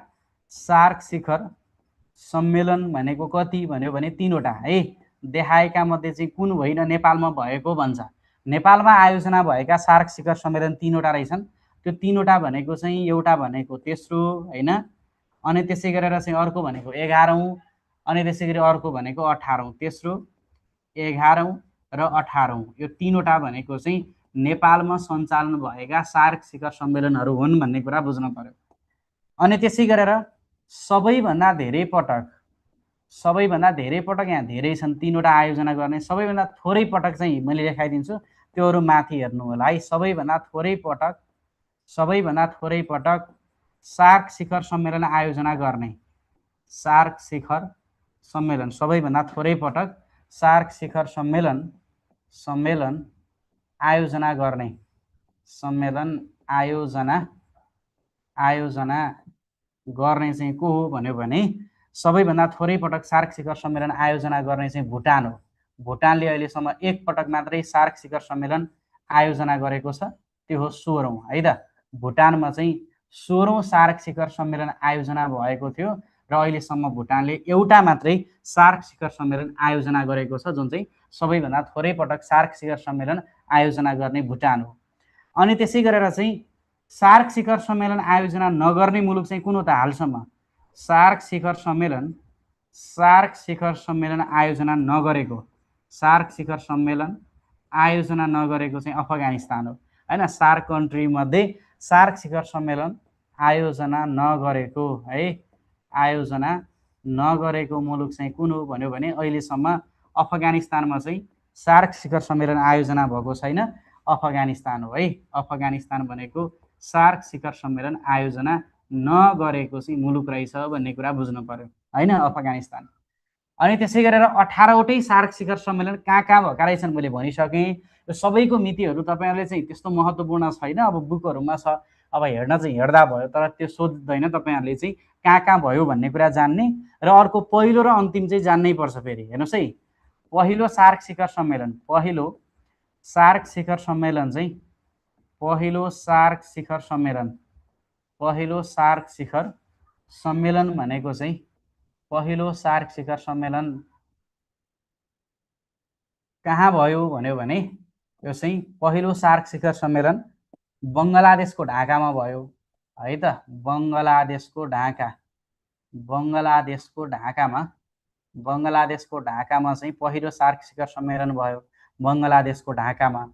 सार्क शिखर सम्मेलन भनेको कति भन्यो भने 3वटा है। देखाएका मध्ये चाहिँ कुन होइन नेपालमा भएको भन्छ। नेपालमा आयोजना भएका सार्क शिखर सम्मेलन 3वटा रहेछन्। त्यो 3वटा भनेको चाहिँ एउटा भनेको तेस्रो हैन, अनि त्यसै गरेर चाहिँ अर्को भनेको 11औं, अनि त्यसै गरी अर्को भनेको 18औं। तेस्रो, 11औं र 18औं, यो 3वटा भनेको चाहिँ नेपालमा सञ्चालन भएका सार्क शिखर सम्मेलनहरु हुन् भन्ने कुरा बुझ्न पर्यो। अनि त्यसै गरेर सबैभन्दा धेरै पटक यहाँ धेरै छन् 3वटा आयोजना गर्ने। सबैभन्दा थोरै पटक चाहिँ मैले लेखाइदिन्छु, त्योहरु माथि हेर्नु होला है। सबैभन्दा थोरै पटक सार्क शिखर सम्मेलन आयोजना गर्ने, सार्क शिखर सम्मेलन, सबैभन्दा थोरै पटक सार्क शिखर सम्मेलन आयोजना गर्ने, आयोजना गर्ने चाहिँ को हो भन्यो भने सबैभन्दा थोरै पटक सार्क शिखर सम्मेलन आयोजना गर्ने चाहिँ भुटान हो। भुटानले अहिलेसम्म एक पटक मात्रै सार्क शिखर सम्मेलन आयोजना गरेको छ, त्यो हो 16औं है त। भुटानमा चाहिँ 16औं सार्क शिखर सम्मेलन आयोजना भएको थियो, र अहिलेसम्म भुटानले एउटा मात्रै सार्क शिखर सम्मेलन आयोजना गरेको छ, जुन चाहिँ सबैभन्दा थोरै पटक सार्क शिखर सम्मेलन आयोजना गर्ने भुटान हो। अनि त्यसै गरेर चाहिँ सार्क शिखर सम्मेलन आयोजना नगर्ने मुलुक चाहिँ कुन हो त हालसम्म? सार्क शिखर सम्मेलन आयोजना नगरेको, सार्क शिखर सम्मेलन आयोजना नगरेको चाहिँ अफगानिस्तान हो हैन। सार्क कन्ट्री मध्ये सार्क शिखर सम्मेलन आयोजना नगरेको है, आयोजना नगरेको मुलुक चाहिँ कुन हो भन्यो भने अहिलेसम्म अफगानिस्तानमा चाहिँ सार्क शिखर सम्मेलन आयोजना भएको छैन, अफगानिस्तान हो है। अफगानिस्तान भनेको सार्क शिखर सम्मेलन आयोजना नगरेको चाहिँ मुलुक रहेछ भन्ने कुरा बुझ्नु पर्यो हैन, अफगानिस्तान। अनि त्यसै गरेर 18वटै सार्क शिखर सम्मेलन कहाँ कहाँ भएका रहेछन् मैले भनिसकेँ। यो सबैको मितिहरू तपाईँहरूले चाहिँ त्यस्तो महत्त्वपूर्ण छैन, अब बुकहरूमा छ, अब हेर्न चाहिँ हेर्दा भयो, तर त्यो सोध्दैन तपाईँहरूले चाहिँ कहाँ कहाँ भयो भन्ने कुरा जान्ने। र अर्को पहिलो र अन्तिम चाहिँ जान्नै पर्छ। फेरि हेर्नुहोस् है, पहिलो सार्क शिखर सम्मेलन, पहिलो सार्क शिखर सम्मेलन चाहिँ पहिलो सार्क शिखर सम्मेलन, पहिलो सार्क शिखर सम्मेलन भनेको चाहिँ पहिलो सार्क शिखर सम्मेलन कहाँ भयो भन्यो भने यो चाहिँ पहिलो सार्क शिखर सम्मेलन बङ्गलादेशको ढाकामा भयो है त। बङ्गलादेशको ढाका, बङ्गलादेशको ढाकामा, बङ्गलादेशको ढाकामा चाहिँ पहिलो सार्क शिखर सम्मेलन भयो बङ्गलादेशको ढाकामा।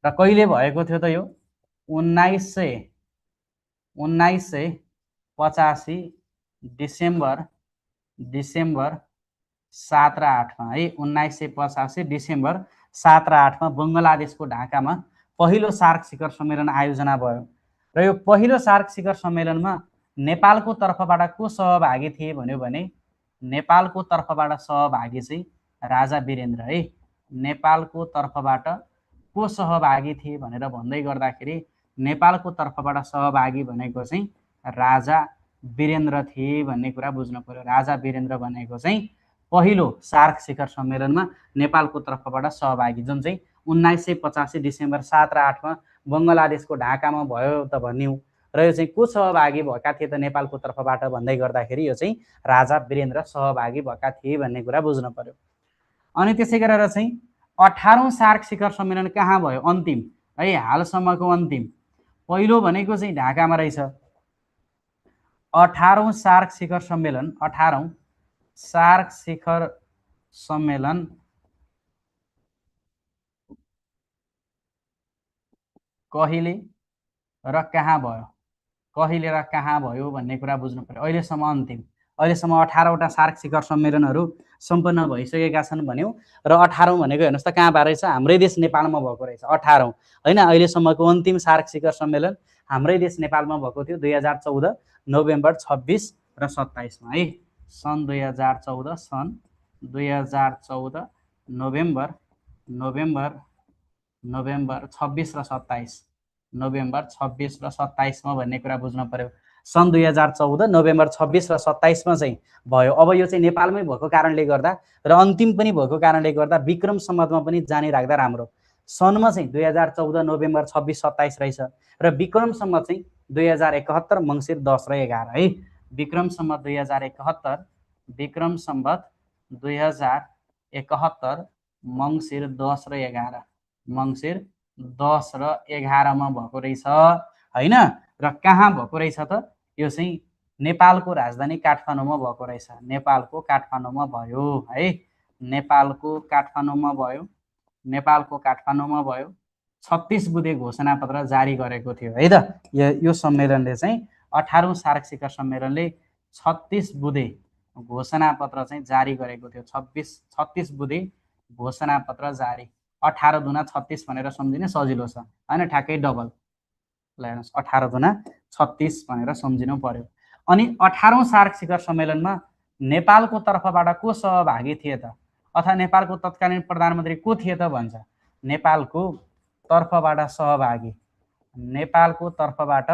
र कहिले भएको थियो त यो? 1985 डिसेम्बर 7 र 8मा है। 1985 डिसेम्बर 7 र 8मा बङ्गलादेशको ढाकामा पहिलो सार्क शिखर सम्मेलन आयोजना भयो। र यो पहिलो सार्क शिखर सम्मेलनमा नेपालको तर्फबाट को सहभागी थिए भन्यो भने नेपालको तर्फबाट सहभागी चाहिँ राजा वीरेन्द्र है। नेपालको तर्फबाट को सहभागी थिए भनेर भन्दै गर्दाखेरि नेपालको तर्फबाट सहभागी भनेको चाहिँ राजा वीरेन्द्र थिए भन्ने कुरा बुझ्नु पर्यो। राजा वीरेन्द्र भनेको चाहिँ पहिलो सार्क शिखर सम्मेलनमा नेपालको तर्फबाट सहभागी, जुन चाहिँ 1985 डिसेम्बर 7 र 8मा बङ्गलादेशको ढाकामा भयो त भन्यौँ। र यो चाहिँ को सहभागी भएका थिए त नेपालको तर्फबाट भन्दै गर्दाखेरि यो चाहिँ राजा वीरेन्द्र सहभागी भएका थिए भन्ने कुरा बुझ्नु पर्यो। अनि त्यसै गरेर चाहिँ 18औं सार्क शिखर सम्मेलन कहाँ भयो? अन्तिम है, हालसम्मको अन्तिम। पहिलो भनेको चाहिँ ढाकामा रहेछ। 18औं सार्क शिखर सम्मेलन, 18औं सार्क शिखर सम्मेलन कहिले र कहाँ भयो? कहिले र कहाँ भयो भन्ने कुरा बुझ्नु पर्यो। अहिलेसम्म अन्तिम, अहिलेसम्म 18वटा सार्क शिखर सम्मेलनहरू सम्पन्न भइसकेका छन् भन्यौँ। र 18औं भनेको हेर्नुहोस् त कहाँ भएको रहेछ? हाम्रै देश नेपालमा भएको रहेछ 18औं होइन। अहिलेसम्मको अन्तिम सार्क शिखर सम्मेलन हाम्रै देश नेपालमा भएको थियो 2014 नोभेम्बर 26 र 27मा है। सन् 2014 नोभेम्बर 26 र 27, नोभेम्बर 26 र 27मा भन्ने कुरा बुझ्नु पर्यो। सन् 2014 नोभेम्बर 26 र 27मा चाहिँ भयो। अब यो चाहिँ नेपालमै भएको कारणले गर्दा र अन्तिम पनि भएको कारणले गर्दा विक्रम सम्वतमा पनि जानी राख्दा राम्रो। सनमा चाहिँ 2014 नोभेम्बर 26 27 रहेछ र विक्रम सम्वत चाहिँ 2071 मङ्सिर 10 र 11 है। विक्रम सम्वत 2071, विक्रम सम्वत 2071 मङ्सिर 10 र 11, मङ्सिर 10 र 11मा भएको रहेछ होइन। र कहाँ भएको रहेछ त? यो चाहिँ नेपालको राजधानी काठमाडौँमा भएको रहेछ। नेपालको काठमाडौँमा भयो है। नेपालको काठमाडौँमा भयो, नेपालको काठमाडौँमा भयो। 36 बुँदे घोषणापत्र जारी गरेको थियो है त। यो सम्मेलनले चाहिँ 18औं सार्क शिखर सम्मेलनले 36 बुँदे घोषणापत्र चाहिँ जारी गरेको थियो। 36 बुँदे घोषणापत्र जारी। 18 दुना 36 भनेर सम्झिने सजिलो छ होइन, ठ्याक्कै डबल। ल हेर्नुहोस्, 18 दुना 36 भनेर सम्झिनु पर्यो। अनि 18औं सार्क शिखर सम्मेलनमा नेपालको तर्फबाट को सहभागी थिए त, अथवा नेपालको तत्कालीन प्रधानमन्त्री को थिए त भन्छ। नेपालको तर्फबाट सहभागी, नेपालको तर्फबाट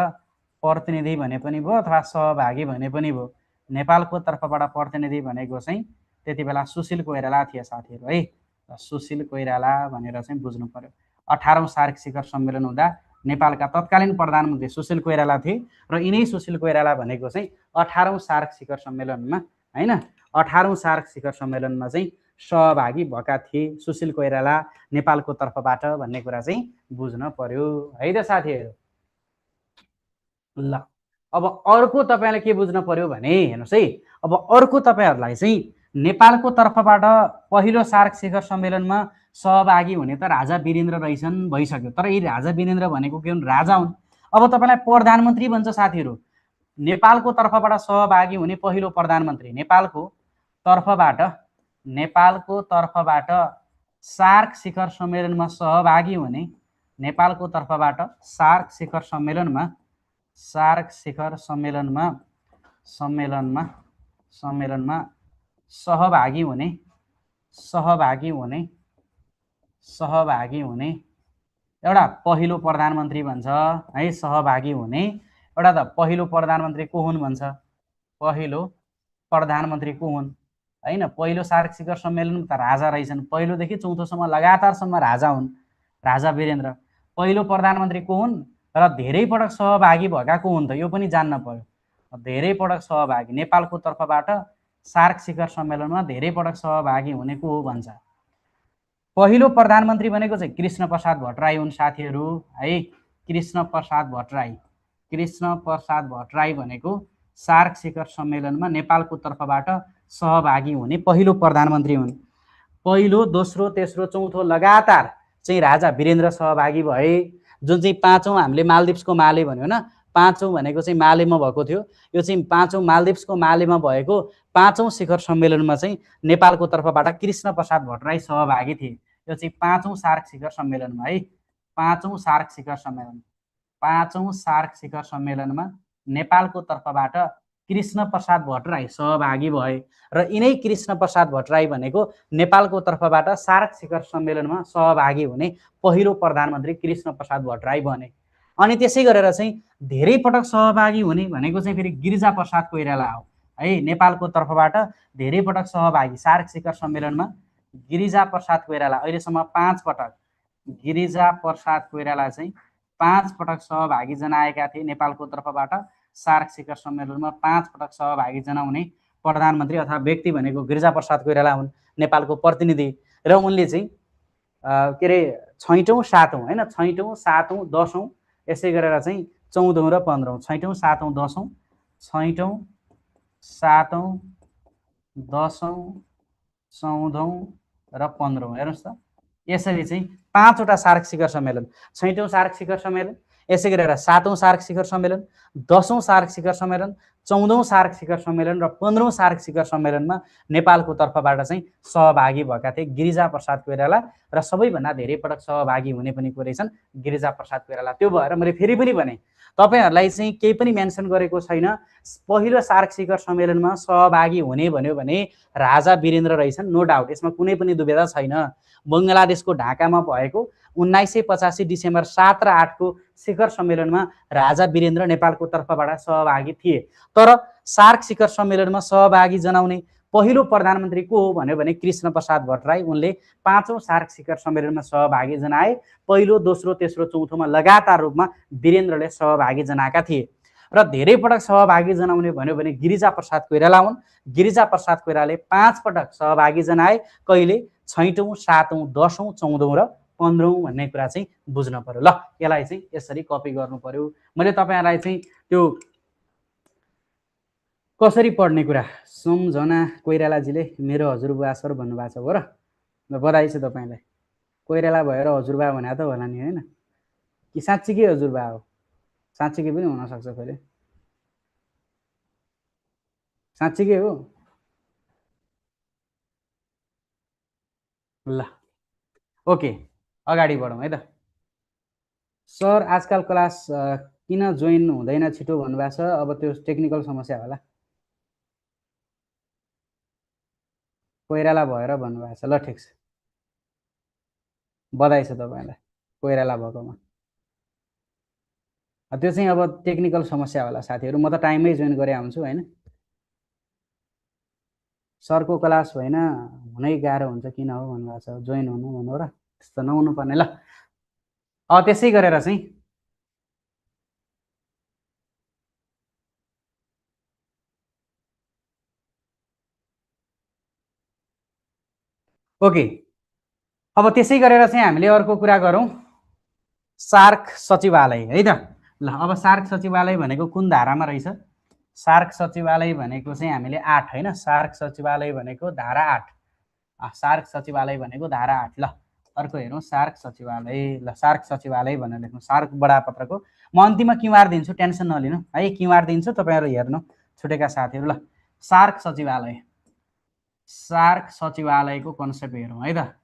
प्रतिनिधि भने पनि भयो अथवा सहभागी भने पनि भयो। नेपालको तर्फबाट प्रतिनिधि भनेको चाहिँ त्यति बेला सुशील कोइराला थिए साथीहरू है। सुशील कोइराला भनेर चाहिँ बुझ्नु पर्यो। 18औं सार्क शिखर सम्मेलन हुँदा नेपालका तत्कालीन प्रधानमन्त्री सुशील कोइराला थिए र यिनै सुशील कोइराला भनेको चाहिँ 18औं सार्क शिखर सम्मेलनमा होइन, 18औं सार्क शिखर सम्मेलनमा चाहिँ सहभागी भएका थिए सुशील कोइराला नेपालको तर्फबाट भन्ने कुरा चाहिँ बुझ्न पर्यो है त साथीहरू। ल अब अर्को तपाईँले के बुझ्न पर्यो भने हेर्नुहोस् है, अब अर्को तपाईँहरूलाई चाहिँ नेपालको तर्फबाट पहिलो सार्क शिखर सम्मेलनमा सहभागी हुने त राजा वीरेन्द्र रहेछन् भइसक्यो। तर यी राजा वीरेन्द्र भनेको के हुन्? राजा हुन्। अब तपाईँलाई प्रधानमन्त्री भन्छ साथीहरू। नेपालको तर्फबाट सहभागी हुने पहिलो प्रधानमन्त्री, नेपालको तर्फबाट सार्क शिखर सम्मेलनमा सहभागी हुने, नेपालको तर्फबाट सार्क शिखर सम्मेलनमा सार्क शिखर सम्मेलनमा सम्मेलनमा सम्मेलनमा सहभागी हुने सहभागी हुने सहभागी हुने एउटा पहिलो प्रधानमन्त्री भन्छ है। सहभागी हुने एउटा त पहिलो प्रधानमन्त्री को हुन् भन्छ, पहिलो प्रधानमन्त्री को हुन् हैन। पहिलो सार्क शिखर सम्मेलन त राजा रहेछन्, पहिलोदेखि चौथोसम्म लगातारसम्म राजा हुन्, राजा वीरेन्द्र। पहिलो प्रधानमन्त्री को हुन् र धेरै पटक सहभागी भएका को हुन् त यो पनि जान्न पर्यो। धेरै पटक सहभागी, नेपालको तर्फबाट सार्क शिखर सम्मेलनमा धेरै पटक सहभागी हुने को हो भन्छ। पहिलो प्रधानमन्त्री भनेको चाहिँ कृष्ण प्रसाद भट्टराई हुन् साथीहरू है। कृष्ण प्रसाद भट्टराई, कृष्ण प्रसाद भट्टराई भनेको सार्क शिखर सम्मेलनमा नेपालको तर्फबाट सहभागी हुने पहिलो प्रधानमन्त्री हुन्। पहिलो, दोस्रो, तेस्रो, चौथो लगातार चाहिँ राजा वीरेन्द्र सहभागी भए। जुन चाहिँ पाँचौँ हामीले मालदिप्सको माले भन्यो न, पाँचौँ भनेको चाहिँ मालेमा भएको थियो। यो चाहिँ पाँचौँ मालदिप्सको मालेमा भएको पाँचौँ शिखर सम्मेलनमा चाहिँ नेपालको तर्फबाट कृष्ण प्रसाद भट्टराई सहभागी थिए। यो चाहिँ पाँचौँ सार्क शिखर सम्मेलनमा है, पाँचौँ सार्क शिखर सम्मेलन, पाँचौँ सार्क शिखर सम्मेलनमा नेपालको तर्फबाट कृष्ण प्रसाद भट्टराई सहभागी भए र यिनै कृष्ण प्रसाद भट्टराई भनेको नेपालको तर्फबाट सार्क शिखर सम्मेलनमा सहभागी हुने पहिलो प्रधानमन्त्री कृष्ण प्रसाद भट्टराई बने। अनि त्यसै गरेर चाहिँ धेरै पटक सहभागी हुने भनेको चाहिँ फेरि गिरिजा प्रसाद कोइराला हो है। नेपालको तर्फबाट धेरै पटक सहभागी सार्क शिखर सम्मेलनमा गिरिजा प्रसाद कोइराला, अहिलेसम्म 5 पटक गिरिजा प्रसाद कोइराला चाहिँ 5 पटक सहभागी जनाएका थिए नेपालको तर्फबाट सार्क शिखर सम्मेलनमा। 5 पटक सहभागी जनाउने प्रधानमन्त्री अथवा व्यक्ति भनेको गिरिजा प्रसाद कोइराला हुन्, नेपालको प्रतिनिधि। र उनले चाहिँ के अरे 6औँ 7औँ हैन, 6औँ 7औँ 10औँ यसै गरेर चाहिँ 14औँ र 15औँ, 6औँ 7औँ 10औँ, 6औँ 7औँ 10औँ 14औँ र 15औँ, हेर्नुहोस् त यसरी चाहिँ 5वटा सार्क शिखर सम्मेलन, 6औँ सार्क शिखर सम्मेलन, यसै गरेर 7औँ सार्क शिखर सम्मेलन, 10औँ सार्क शिखर सम्मेलन, 14औँ सार्क शिखर सम्मेलन र 15औँ सार्क शिखर सम्मेलनमा नेपालको तर्फबाट चाहिँ सहभागी भएका थिए गिरिजा प्रसाद कोइराला र सबैभन्दा धेरै पटक सहभागी हुने पनि को रहेछन् गिरिजा प्रसाद कोइराला। त्यो भएर मैले फेरि पनि भने तपाईहरुलाई चाहिँ केही पनि मेन्सन गरेको छैन। पहिलो सार्क शिखर सम्मेलनमा सहभागी हुने भन्यो भने राजा वीरेन्द्र रहेछन्, नो डाउट, यसमा कुनै पनि दुविधा छैन। बङ्गलादेशको ढाकामा भएको 1985 डिसेम्बर 7 र 8 को शिखर सम्मेलनमा राजा वीरेन्द्र नेपालको तर्फबाट सहभागी थिए। तर सार्क शिखर सम्मेलनमा सहभागी जनाउने पहिलो प्रधानमन्त्री को हो भन्यो भने कृष्ण प्रसाद भट्टराई। उनले 5औँ सार्क शिखर सम्मेलनमा सहभागी जनाए। पहिलो, दोस्रो, तेस्रो, चौथोमा लगातार रूपमा वीरेन्द्रले सहभागी जनाएका थिए र धेरै पटक सहभागी जनाउने भन्यो भने गिरिजा प्रसाद कोइराला हुन्। गिरिजा प्रसाद कोइरालाले 5 पटक सहभागी जनाए। कहिले? 6औँ 7औँ 10औँ 14औँ र 15औँ भन्ने कुरा चाहिँ बुझ्न पर्यो। ल, यसलाई चाहिँ यसरी कपी गर्नु पर्यो। मैले तपाईहरुलाई चाहिँ त्यो कसरी पढ्ने कुरा सम्झना कोइरालाजीले मेरो हजुरबुवा सर भन्नुभएको छ हो र। बधाई छ तपाईलाई। कोइराला भएर हजुरबा भने त होला नि हैन? कि साँच्चीकै हजुरबा हो? साँच्चीकै पनि हुन सक्छ फेरि। साँच्चीकै हो? ल, ओके, अगाडि बढौँ है त। सर आजकल क्लास किन जोइन हुँदैन छिटो भन्नुभएको छ। अब त्यो टेक्निकल समस्या होला। कोइराला भएर भन्नुभएको छ। ल ठिक छ, बधाई छ तपाईलाई कोइराला भएकोमा। त्यो चाहिँ अब टेक्निकल समस्या होला साथीहरु। म त टाइममै जोइन गरे हुन्छु हैन। सरको क्लास होइन हुनै गाह्रो हुन्छ किन हो भन्नुभएको छ। जोइन हुनु भन्नु र, त्यस्तो नहुनु पर्ने। ल, त्यसै गरेर चाहिँ ओके, अब त्यसै गरेर चाहिँ हामीले अर्को कुरा गरौँ, सार्क सचिवालय है त। ल, अब सार्क सचिवालय भनेको कुन धारामा रहेछ? सार्क सचिवालय भनेको चाहिँ हामीले 8 हैन, सार्क सचिवालय भनेको धारा 8। सार्क सचिवालय भनेको धारा 8। ल, अर्को हेरौँ, सार्क सचिवालय। ल, सार्क सचिवालय भनेर लेख्नु, सार्क बडापत्रको। म अन्तिममा क्युआर दिन्छु, टेन्सन नलिनु है। क्युआर दिन्छु, तपाईहरु हेर्नु छुटेका साथीहरु। ल, सार्क सचिवालय, सार्क सचिवालयको कन्सेप्ट हेरौँ है त।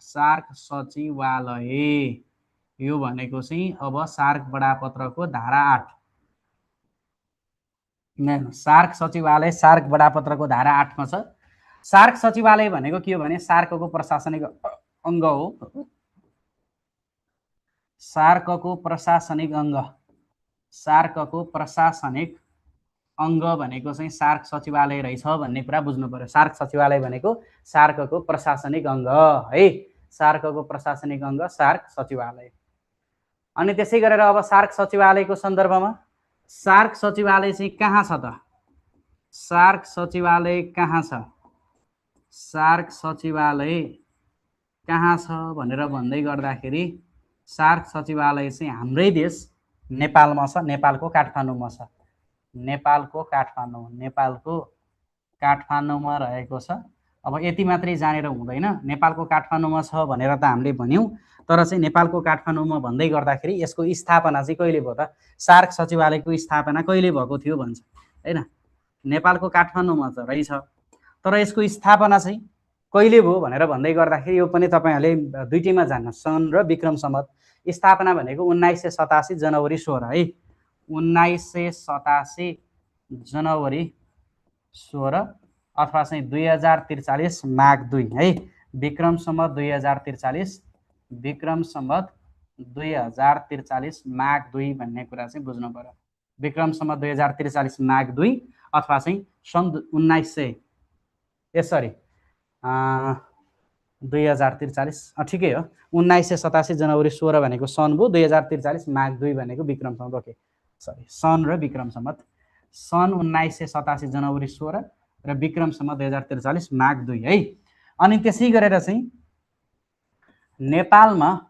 सार्क सचिवालय यो भनेको चाहिँ अब सार्क बडापत्रको धारा 8 सार्क सचिवालय सार्क बडापत्रको धारा 8 मा छ। सार्क सचिवालय भनेको के हो भने सार्कको प्रशासनिक अङ्ग हो। सार्कको प्रशासनिक अङ्ग, सार्कको प्रशासनिक अङ्ग भनेको चाहिँ सार्क सचिवालय रहेछ भन्ने कुरा बुझ्नु पर्यो। सार्क सचिवालय भनेको सार्कको प्रशासनिक अङ्ग है, सार्कको प्रशासनिक अङ्ग सार्क सचिवालय। अनि त्यसै गरेर अब सार्क सचिवालयको सन्दर्भमा सार्क सचिवालय चाहिँ कहाँ छ त? सार्क सचिवालय कहाँ छ? सार्क सचिवालय कहाँ छ भनेर भन्दै गर्दाखेरि सार्क सचिवालय चाहिँ हाम्रै देश नेपालमा छ, नेपालको काठमाडौँमा छ। नेपालको काठमाडौँ, नेपालको काठमाडौँमा रहेको छ। अब यति मात्रै जानेर हुँदैन, नेपालको काठमाडौँमा छ भनेर त हामीले भन्यौँ, तर चाहिँ नेपालको काठमाडौँमा भन्दै गर्दाखेरि यसको स्थापना चाहिँ कहिले भयो त? सार्क सचिवालयको स्थापना कहिले भएको थियो भन्छ हैन। नेपालको काठमाडौँमा त रहेछ, तर यसको स्थापना चाहिँ कहिले भयो भनेर भन्दै गर्दाखेरि यो पनि तपाईँहरूले दुईटैमा जान्न, सन र विक्रम सम्वत। स्थापना भनेको 1987 जनवरी 16 है, 1987 जनवरी 16 अथवा चाहिँ 2043 माघ 2 है। विक्रम सम्वत 2043, विक्रम सम्वत 2043 माघ 2 भन्ने कुरा चाहिँ बुझ्नु पर्यो। विक्रम सम्वत 2043 माघ 2 अथवा चाहिँ सन् 2043 ठिकै हो, 1987 जनवरी 16 भनेको सन भयो, 2043 माघ 2 भनेको विक्रम सम्वत। ओके सरी, सन र विक्रम सम्वत। सन् 1987 जनवरी 16 र विक्रम सम्वत 2043 माघ 2 है। अनि त्यसै गरेर चाहिँ नेपालमा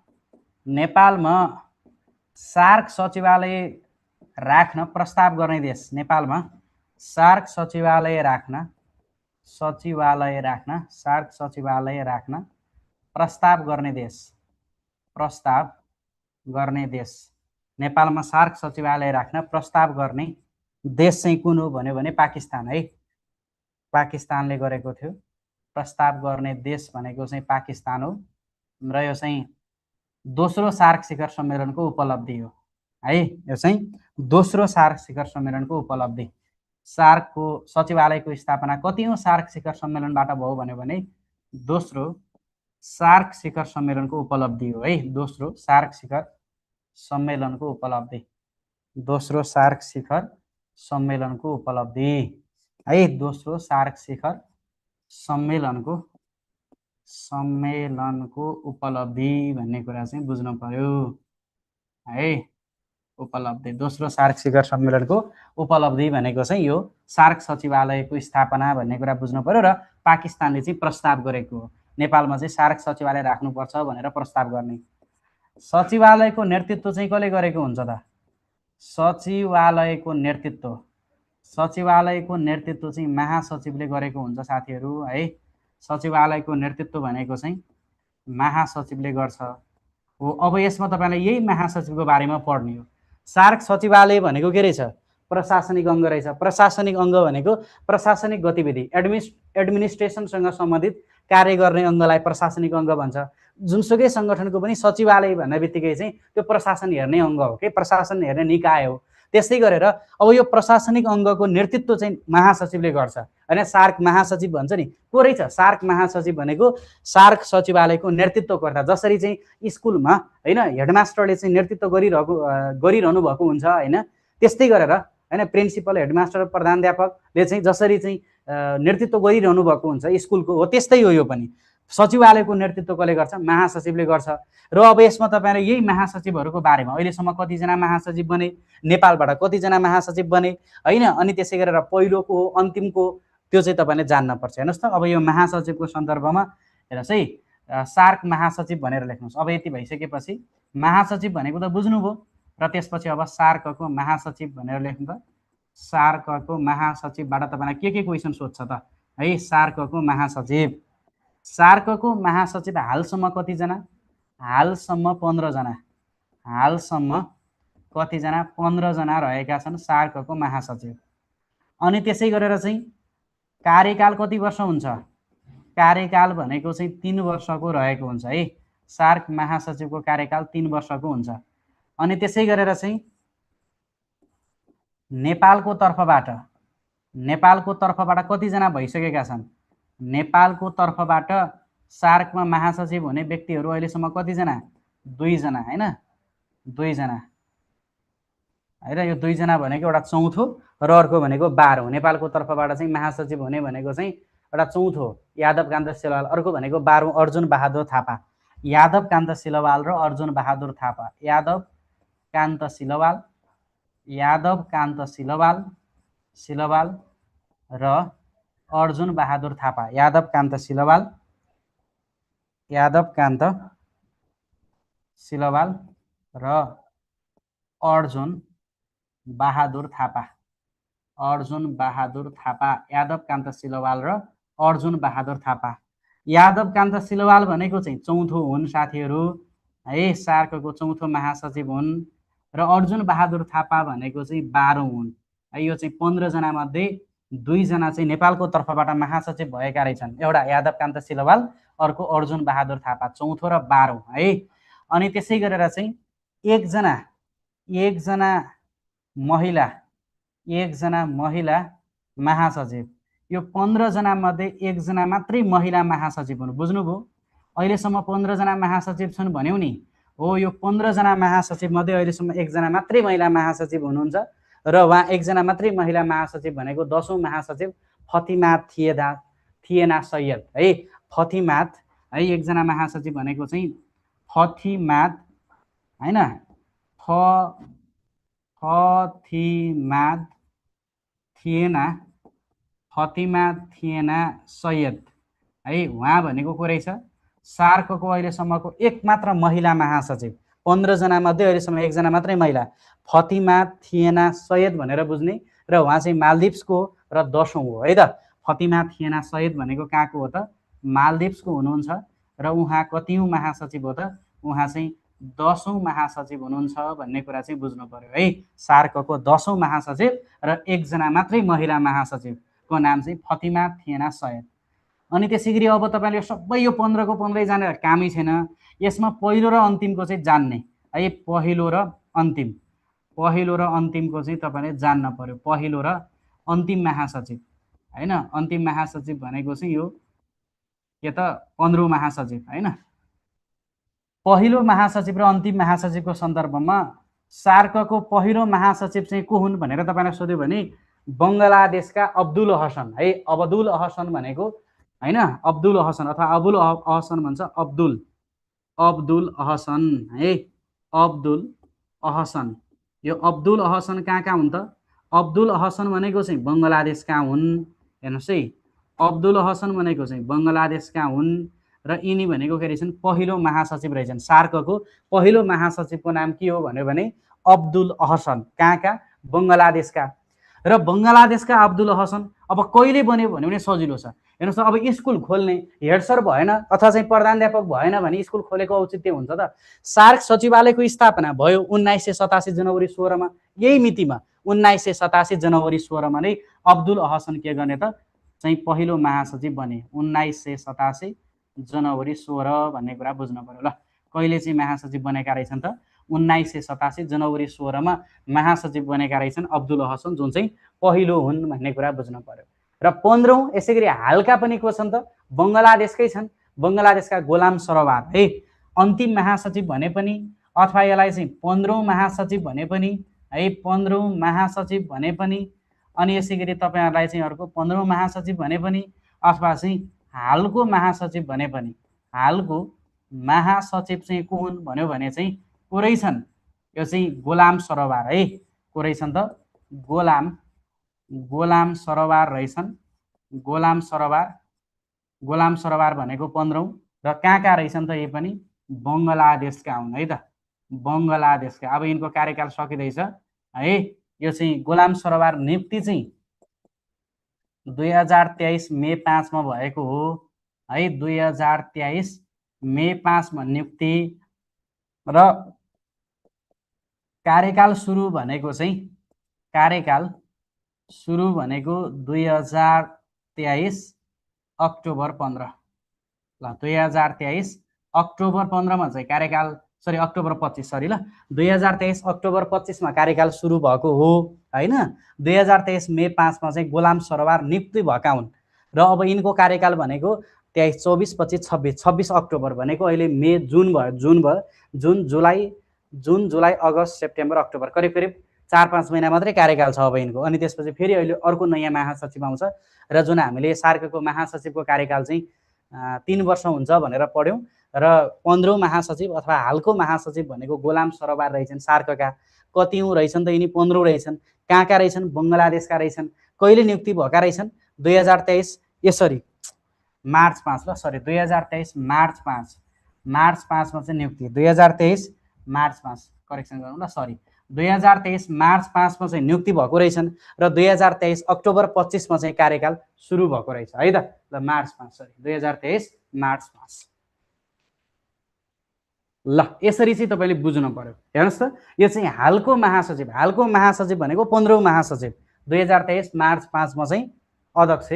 सार्क सचिवालय राख्न प्रस्ताव गर्ने देश, नेपालमा सार्क सचिवालय राख्न सार्क सचिवालय राख्न प्रस्ताव गर्ने देश, नेपालमा सार्क सचिवालय राख्न प्रस्ताव गर्ने देश चाहिँ कुन हो भन्यो भने पाकिस्तान है। पाकिस्तानले गरेको थियो। प्रस्ताव गर्ने देश भनेको चाहिँ पाकिस्तान हो र यो चाहिँ दोस्रो सार्क शिखर सम्मेलनको उपलब्धि हो है। यो चाहिँ दोस्रो सार्क शिखर सम्मेलनको उपलब्धि। सार्कको सचिवालयको स्थापना कतिौं सार्क शिखर सम्मेलनबाट भयो भन्यो भने दोस्रो सार्क शिखर सम्मेलनको उपलब्धि हो है। दोस्रो सार्क शिखर सम्मेलनको उपलब्धि, दोस्रो सार्क शिखर सम्मेलनको उपलब्धि है। दोस्रो सार्क शिखर सम्मेलनको उपलब्धि भन्ने कुरा चाहिँ बुझ्नु पर्यो है। उपलब्धि, दोस्रो सार्क शिखर सम्मेलनको उपलब्धि भनेको चाहिँ यो सार्क सचिवालयको स्थापना भन्ने कुरा बुझ्नु पर्यो र पाकिस्तानले चाहिँ प्रस्ताव गरेको हो। नेपालमा चाहिँ सार्क सचिवालय राख्नुपर्छ भनेर प्रस्ताव गर्ने। सचिवालयको नेतृत्व चाहिँ कसले गरेको हुन्छ त? सचिवालयको नेतृत्व चाहिँ महासचिवले गरेको हुन्छ साथीहरू है। सचिवालयको नेतृत्व भनेको चाहिँ महासचिवले गर्छ हो। अब यसमा तपाईलाई यही महासचिवको बारेमा पढ्ने हो। सार्क सचिवालय भनेको के रहेछ? प्रशासनिक अङ्ग रहेछ। प्रशासनिक अङ्ग भनेको प्रशासनिक गतिविधि, एडमिनिस्ट्रेसनसँग सम्बन्धित कार्य गर्ने अङ्गलाई प्रशासनिक अङ्ग भन्छ। जुनसुकै सङ्गठनको पनि सचिवालय भन्ने बित्तिकै चाहिँ त्यो प्रशासन हेर्ने अङ्ग हो कि प्रशासन हेर्ने निकाय हो। त्यस्तै गरेर अब यो प्रशासनिक अङ्गको नेतृत्व चाहिँ महासचिवले गर्छ हैन। सार्क महासचिव भन्छ नि, को रहेछ? सार्क महासचिव भनेको सार्क सचिवालयको नेतृत्वकर्ता। जसरी चाहिँ स्कुलमा हैन हेडमास्टरले चाहिँ नेतृत्व गरिरहनु भएको हुन्छ हैन, त्यस्तै गरेर हैन प्रिन्सिपल, हेडमास्टर, प्रधानाध्यापकले चाहिँ जसरी चाहिँ नेतृत्व गरिरहनु भएको हुन्छ स्कुलको, हो त्यस्तै हो यो पनि। सचिवालयको नेतृत्व कसले गर्छ? महासचिवले गर्छ। र अब यसमा तपाईहरु यही महासचिवहरूको बारेमा अहिलेसम्म कतिजना महासचिव बने, नेपालबाट कतिजना महासचिव बने हैन, अनि त्यसै गरेर पहिलोको हो अन्तिमको त्यो चाहिँ तपाईले जान्न पर्छ। हेर्नुस् त, अब यो महासचिवको सन्दर्भमा हेर्नुस् है, सार्क महासचिव भनेर लेख्नुस्। अब यति भइसकेपछि महासचिव भनेको त बुझ्नुभयो र त्यसपछि अब सार्कको महासचिव भनेर लेख्नु त। सार्कको महासचिवबाट तपाईलाई के क्वेशन सोध्छ त है? सार्कको महासचिव, सार्कको महासचिव हालसम्म कतिजना? हालसम्म 15 जना। हालसम्म कतिजना? 15 जना रहेका छन् सार्कको महासचिव। अनि त्यसै गरेर चाहिँ कार्यकाल कति वर्ष हुन्छ? कार्यकाल भनेको चाहिँ 3 वर्षको रहेको हुन्छ है। सार्क महासचिवको कार्यकाल 3 वर्षको हुन्छ। अनि त्यसै गरेर चाहिँ नेपालको तर्फबाट नेपालको तर्फबाट कतिजना भइसकेका छन्? नेपालको तर्फबाट सार्कमा महासचिव हुने व्यक्तिहरू अहिलेसम्म कतिजना? 2 जना हैन, 2 जना हैन। यो 2 जना भनेको एउटा चौथो र अर्को भनेको 12। नेपालको तर्फबाट चाहिँ महासचिव हुने भनेको चाहिँ एउटा चौथो यादव कान्त सिलवाल, अर्को भनेको 12औं अर्जुन बहादुर थापा। यादव कान्त सिलवाल र अर्जुन बहादुर थापा। यादव कान्त सिलवाल सिलवाल र अर्जुन बहादुर थापा। यादव कान्त सिलवाल र अर्जुन बहादुर थापा। यादव कान्त सिलवाल र अर्जुन बहादुर थापा। यादव कान्त सिलवाल भनेको चाहिँ चौथो हुन् साथीहरू है, सार्कको चौथो महासचिव हुन्। र अर्जुन बहादुर थापा भनेको चाहिँ 12औं हुन् है। यो चाहिँ 15 जना मध्ये 2 जना चाहिँ नेपालको तर्फबाट महासचिव भएका रहेछन्। एउटा यादव कान्त सिलवाल, अर्को अर्जुन बहादुर थापा, चौथो र 12औं है। अनि त्यसै गरेर चाहिँ एक जना महिला महासचिव। यो 15 जना मध्ये 1 जना मात्रै महिला महासचिव हुन्। बुझ्नुभयो? अहिलेसम्म 15 जना महासचिव छन् भन्यौ नि हो। यो 15 जना महासचिव मध्ये अहिलेसम्म 1 जना मात्रै महिला महासचिव हुनुहुन्छ र उहाँ 1 जना मात्रै महिला महासचिव भनेको 10औं महासचिव फतिमा थिएना सैयद है। फतिमात है, 1 जना महासचिव भनेको चाहिँ फतिमात हैन, फतिमा थिएना सैयद है। उहाँ भनेको को रहेछ? सार्कको अहिलेसम्मको एकमात्र महिला महासचिव। 15 जना मध्ये अहिलेसम्म 1 जना मात्रै महिला, फतिमा थिएना सैयद भनेर बुझ्ने। र उहाँ चाहिँ मालदिप्सको र 10औं हो है त। फतिमा थिएना सैयद भनेको कहाँको हो त? मालदिप्सको हुनुहुन्छ। र उहाँ कतिौं महासचिव हो त? उहाँ चाहिँ 10औं महासचिव हुनुहुन्छ भन्ने कुरा चाहिँ बुझ्नु पर्यो है। सार्कको 10औं महासचिव र 1 जना मात्रै महिला महासचिवको नाम चाहिँ फतिमा थिएना सैयद। अनि त्यसै गरी अब तपाईले सबै यो 15 को 15 जानेर कामै छैन। यसमा पहिलो र अन्तिमको चाहिँ जान्ने है। पहिलो र अन्तिमको चाहिँ तपाईले जान्न पर्यो। पहिलो र अन्तिम महासचिव हैन। अन्तिम महासचिव भनेको चाहिँ यो के त 15औं महासचिव हैन। पहिलो महासचिव र अन्तिम महासचिवको सन्दर्भमा सार्कको पहिलो महासचिव चाहिँ को हुन् भनेर तपाईलाई सोध्यो भने बंगलादेशका अब्दुल अहसन है। अब्दुल अहसन भनेको हैन, अब्दुल अहसन अथवा अबुल अहसन भन्छ। अब्दुल अहसन है। अब्दुल अहसन। यो अब्दुल अहसन कहाँ हुन् त? अब्दुल अहसन भनेको चाहिँ बंगलादेशका हुन्। हेर्नुस् है, अब्दुल अहसन भनेको चाहिँ बंगलादेशका हुन् र यिनी भनेको के रहेछन्? पहिलो महासचिव रहेछन्। सार्कको पहिलो महासचिवको नाम के हो भन्यो भने अब्दुल अहसन। कहाँका? बंगलादेशका। र बंगलादेशका अब्दुल अहसन अब कहिले बन्यो भन्यो भने सजिलो छ। हेर्नुस्, अब स्कुल खोल्ने हेड सर भएन अथवा चाहिँ प्रधानाध्यापक भएन भने स्कुल खोलेको औचित्य हुन्छ त? सार्क सचिवालयको स्थापना भयो 1987 जनवरी 16 मा। यही मितिमा 1987 जनवरी 16 मा नै अब्दुल अहसन के गर्ने त? चाहिँ पहिलो महासचिव बने। 1987 जनवरी 16 भन्ने कुरा बुझ्नु पर्यो ल। कहिले चाहिँ महासचिव बनेका रहेछन् त? 1987 जनवरी 16 मा महासचिव बनेका रहेछन् अब्दुल अहसन, जुन चाहिँ पहिलो हुन् भन्ने कुरा बुझ्नु पर्यो। र 15औं यसै गरी हालका पनि को छन् त? बंगलादेशकै छन्। बंगलादेशका गोलाम सरोवार है। अन्तिम महासचिव भने पनि अथवा यसलाई चाहिँ 15औं महासचिव भने पनि है। 15औं महासचिव भने पनि अनि यसै गरी तपाईहरुलाई चाहिँ अर्को 15औं महासचिव भने पनि अथवा चाहिँ हालको महासचिव भने पनि। हालको महासचिव चाहिँ को हुन् भन्यो भने चाहिँ को रहेछन्? यो चाहिँ गोलाम सरोवार है। को रहेछन् त? गोलाम सरोवार रहेछन्। गोलाम सरोवार भनेको 15औं र कहाँ रहेछन् त? यो पनि बंगलादेशका हुन् है त। बंगलादेशका। अब यिनको कार्यकाल सकिदैछ है। यो चाहिँ गोलाम सरोवार नियुक्ति चाहिँ 2023 मे 5 मा भएको हो है। 2023 मे 5 मा नियुक्ति र कार्यकाल सुरु भनेको 2023 अक्टोबर 15 ल। 2023 अक्टोबर 15 मा चाहिँ कार्यकाल सरी अक्टोबर 25 सरी ल 2023 अक्टोबर 25 मा कार्यकाल सुरु भएको हो हैन। 2023 मे 5 मा चाहिँ गोलाम सरोवर नियुक्ति भएका हुन् र अब यिनको कार्यकाल भनेको 23 24 25 26 26 अक्टोबर भनेको अहिले मे जुन भयो जुन जुलाई अगस्त सेप्टेम्बर अक्टोबर करिब करिब 4-5 महिना मात्रै कार्यकाल छ अब यिनको। अनि त्यसपछि फेरि अहिले अर्को नयाँ महासचिव आउँछ र जुन हामीले सार्कको महासचिवको कार्यकाल चाहिँ 3 वर्ष हुन्छ भनेर पढ्यौँ र 15औं महासचिव अथवा हालको महासचिव भनेको गोलाम सरोवर रहेछन् सार्कका। कतिौं रहेछन् त यिनी 15औं रहेछन्। कहाँका रहेछन्? बङ्गलादेशका रहेछन्। कहिले नियुक्ति भएका रहेछन्? 2023 यसरी मार्च 5 ल सरी 2023 मार्च 5 मा चाहिँ नियुक्ति 2023 मार्च 5 करेक्सन गरौँ ल सरी 2023 मार्च 5 मा चाहिँ नियुक्ति भएको रहेछन् र 2023 अक्टोबर 25 मा चाहिँ कार्यकाल सुरु भएको रहेछ है त। ल मार्च 5 सरी 2023 मार्च 5 ल यसरी चाहिँ तपाईले बुझ्नु पर्यो। हेर्नुस् त यो चाहिँ हालको महासचिव भनेको 15औं महासचिव 2023 मार्च 5 मा चाहिँ अध्यक्ष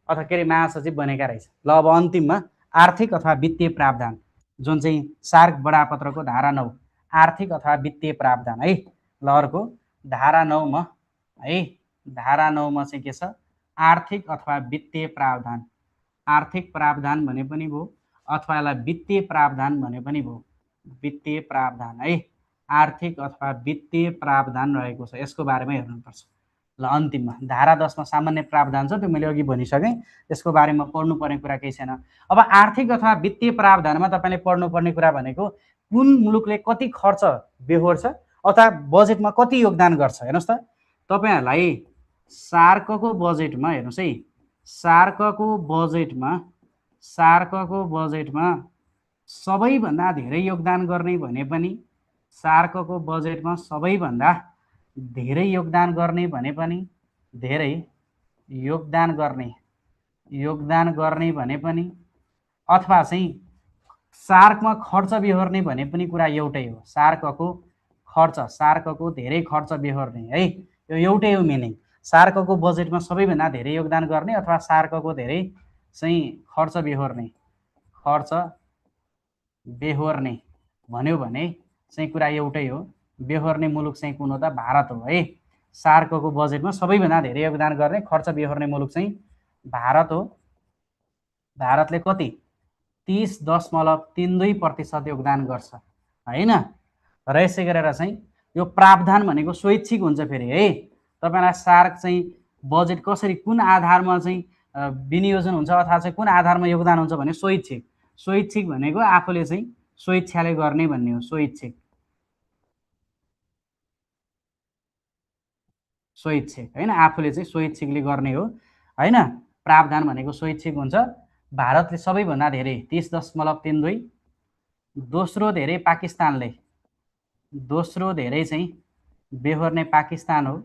अथवा के महासचिव बनेका रहेछ। ल अब अन्तिममा आर्थिक अथवा वित्तीय प्रावधान जुन चाहिँ सार्क बडापत्रको धारा 9 आर्थिक अथवा वित्तीय प्रावधान है। ल अर्को धारा 9 मा है धारा 9 मा चाहिँ के छ? आर्थिक अथवा वित्तीय प्रावधान। आर्थिक प्रावधान भने पनि भो अथवा यसलाई वित्तीय प्रावधान भने पनि भो। वित्तीय प्रावधान है आर्थिक अथवा वित्तीय प्रावधान रहेको छ यसको बारेमा हेर्नुपर्छ। ल अन्तिममा धारा 10 मा सामान्य प्रावधान छ त्यो मैले अघि भनिसकेँ यसको बारेमा पढ्नुपर्ने कुरा केही छैन। अब आर्थिक अथवा वित्तीय प्रावधानमा तपाईले पढ्नुपर्ने कुरा भनेको कुन मुलुकले कति खर्च बेहोर्छ अथवा बजेटमा कति योगदान गर्छ। हेर्नुस् त तपाईहरुलाई सार्कको बजेटमा हेर्नुस् है सार्कको बजेटमा सबैभन्दा धेरै योगदान गर्ने भने पनि सार्कको बजेटमा सबैभन्दा धेरै योगदान गर्ने भने पनि भने पनि अथवा चाहिँ सार्कमा खर्च बेहोर्ने भने पनि कुरा एउटै हो। सार्कको धेरै खर्च बेहोर्ने है यो एउटै हो मिनिङ। सार्कको बजेटमा सबैभन्दा धेरै योगदान गर्ने अथवा सार्कको धेरै चाहिँ खर्च बेहोर्ने भन्यो भने चाहिँ कुरा एउटै हो। बेहोर्ने मुलुक चाहिँ कुन हो त? भारत हो है। सार्कको बजेटमा सबैभन्दा धेरै योगदान गर्ने खर्च बेहोर्ने मुलुक चाहिँ भारत हो। भारतले कति 30.32% योगदान गर्छ हैन। र यसै गरेर चाहिँ यो प्रावधान भनेको स्वैच्छिक हुन्छ फेरि है। तपाईलाई सार्क चाहिँ बजेट कसरी कुन आधारमा चाहिँ विनियोजन हुन्छ अथवा चाहिँ कुन आधारमा योगदान हुन्छ भने स्वैच्छिक भनेको आफूले चाहिँ स्वेच्छाले गर्ने भन्ने हो। स्वैच्छिक हैन आफूले चाहिँ स्वैच्छिकले गर्ने हो हैन। प्रावधान भनेको स्वैच्छिक हुन्छ। भारतले सबैभन्दा धेरै 30.32 दोस्रो धेरै पाकिस्तानले दोस्रो धेरै चाहिँ बेहोर्ने पाकिस्तान हो।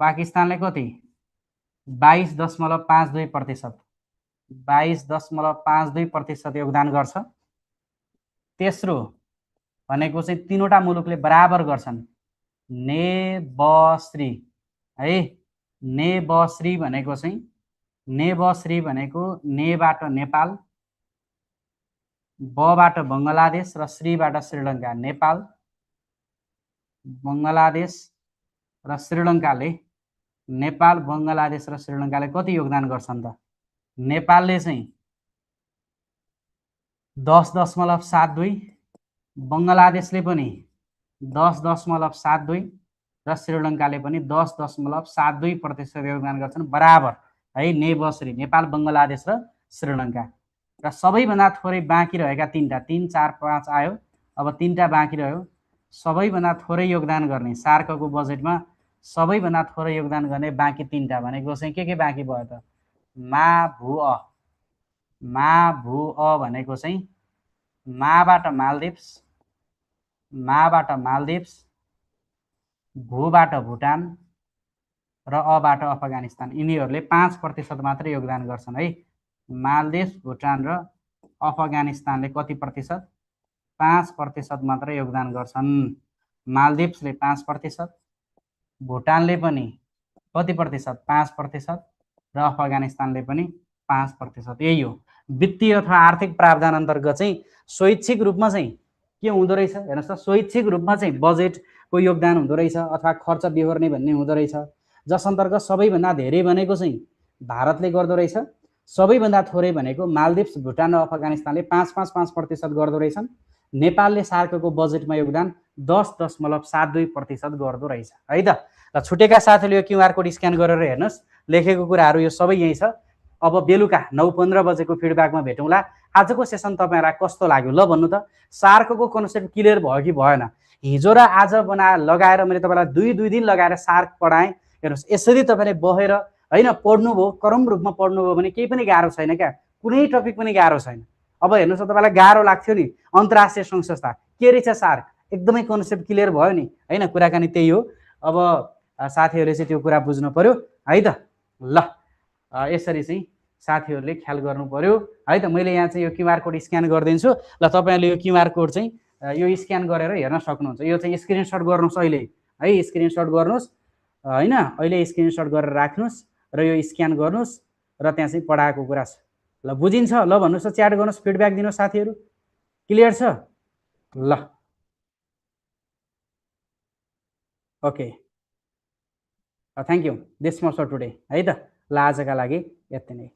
पाकिस्तानले कति 22.52% 22.52% योगदान गर्छ। तेस्रो भनेको चाहिँ तीनवटा मुलुकले बराबर गर्छन्। नेबश्री है नेबश्री भनेको चाहिँ नेबाट नेपाल बबाट बङ्गलादेश र श्रीबाट श्रीलङ्का। नेपाल बङ्गलादेश र श्रीलङ्काले नेपाल बङ्गलादेश र श्रीलङ्काले कति योगदान गर्छन् त? नेपालले चाहिँ 10.72 बङ्गलादेशले पनि 10.72 र श्रीलङ्काले पनि 10.72% योगदान गर्छन् बराबर है। नेबश्री नेपाल बङ्गलादेश र श्रीलङ्का। र सबैभन्दा थोरै बाँकी रहेका तीनटा 3 4 5 आयो अब तीनटा बाँकी रह्यो। सबैभन्दा थोरै योगदान गर्ने सार्कको बजेटमा सबैभन्दा थोरै योगदान गर्ने बाँकी तीनटा भनेको चाहिँ के बाँकी भयो त? मा भू अ भनेको चाहिँ माबाट मालदिप्स भूबाट भुटान र अबाट अफगानिस्तान। यिनीहरूले 5% मात्रै योगदान गर्छन् है। मालदिप्स भुटान र अफगानिस्तानले कति प्रतिशत? 5% मात्रै योगदान गर्छन्। मालदिप्सले 5%, भुटानले पनि कति प्रतिशत? 5% र अफगानिस्तानले पनि 5%। यही हो वित्तीय अथवा आर्थिक प्रावधान अन्तर्गत चाहिँ स्वैच्छिक रूपमा चाहिँ के हुँदो रहेछ हेर्नुहोस् त, स्वैच्छिक रूपमा चाहिँ बजेटको योगदान हुँदो रहेछ अथवा खर्च बिहोर्ने भन्ने हुँदो रहेछ, जस अन्तर्गत सबैभन्दा धेरै भनेको चाहिँ भारतले गर्दो रहेछ, सबैभन्दा थोरै भनेको मालदिप्स, भुटान र अफगानिस्तानले 5.5% गर्दो रहेछन्। नेपालले सार्कको बजेटमा योगदान 10.72% गर्दो रहेछ है त। र छुटेका साथीहरूले यो क्युआर कोड स्क्यान गरेर हेर्नुहोस्, लेखेको कुराहरू यो सबै यहीँ छ। अब बेलुका 9:15 बजेको फिडब्याकमा भेटौँला। आजको सेसन तपाईँहरूलाई कस्तो लाग्यो ल भन्नु त। सार्कको कन्सेप्ट क्लियर भयो कि भएन? हिजो र आज लगाएर मैले तपाईँलाई दुई दिन लगाएर सार्क पढाएँ। हेर्नुहोस्, यसरी तपाईँले बहेर होइन पढ्नुभयो, क्रम रूपमा पढ्नुभयो भने केही पनि गाह्रो छैन क्या, कुनै टपिक पनि गाह्रो छैन। अब हेर्नुहोस्, तपाईँलाई गाह्रो लाग्थ्यो नि अन्तर्राष्ट्रिय सङ्घ संस्था के रहेछ सार्क, एकदमै कन्सेप्ट क्लियर भयो नि होइन। कुराकानी त्यही हो। अब साथीहरूले चाहिँ त्यो कुरा बुझ्नु पर्यो है त। ल यसरी चाहिँ साथीहरूले ख्याल गर्नु पर्यो है त। मैले यहाँ चाहिँ यो क्युआर कोड स्क्यान गरिदिन्छु। ल तपाईँहरूले यो क्युआर कोड चाहिँ यो स्क्यान गरेर हेर्न सक्नुहुन्छ। यो चाहिँ स्क्रिनसट गर्नुहोस् अहिले है, स्क्रिनसट गर्नुहोस् होइन, अहिले स्क्रिनसट गरेर राख्नुहोस् र यो स्क्यान गर्नुहोस् र त्यहाँ चाहिँ पढाएको कुरा छ। ल बुझिन्छ ल भन्नुहोस् त, च्याट गर्नुहोस्, फिडब्याक दिनुहोस् साथीहरू। क्लियर छ? ल okay, thank you, this much for today है त। ल आजका लागि यति नै।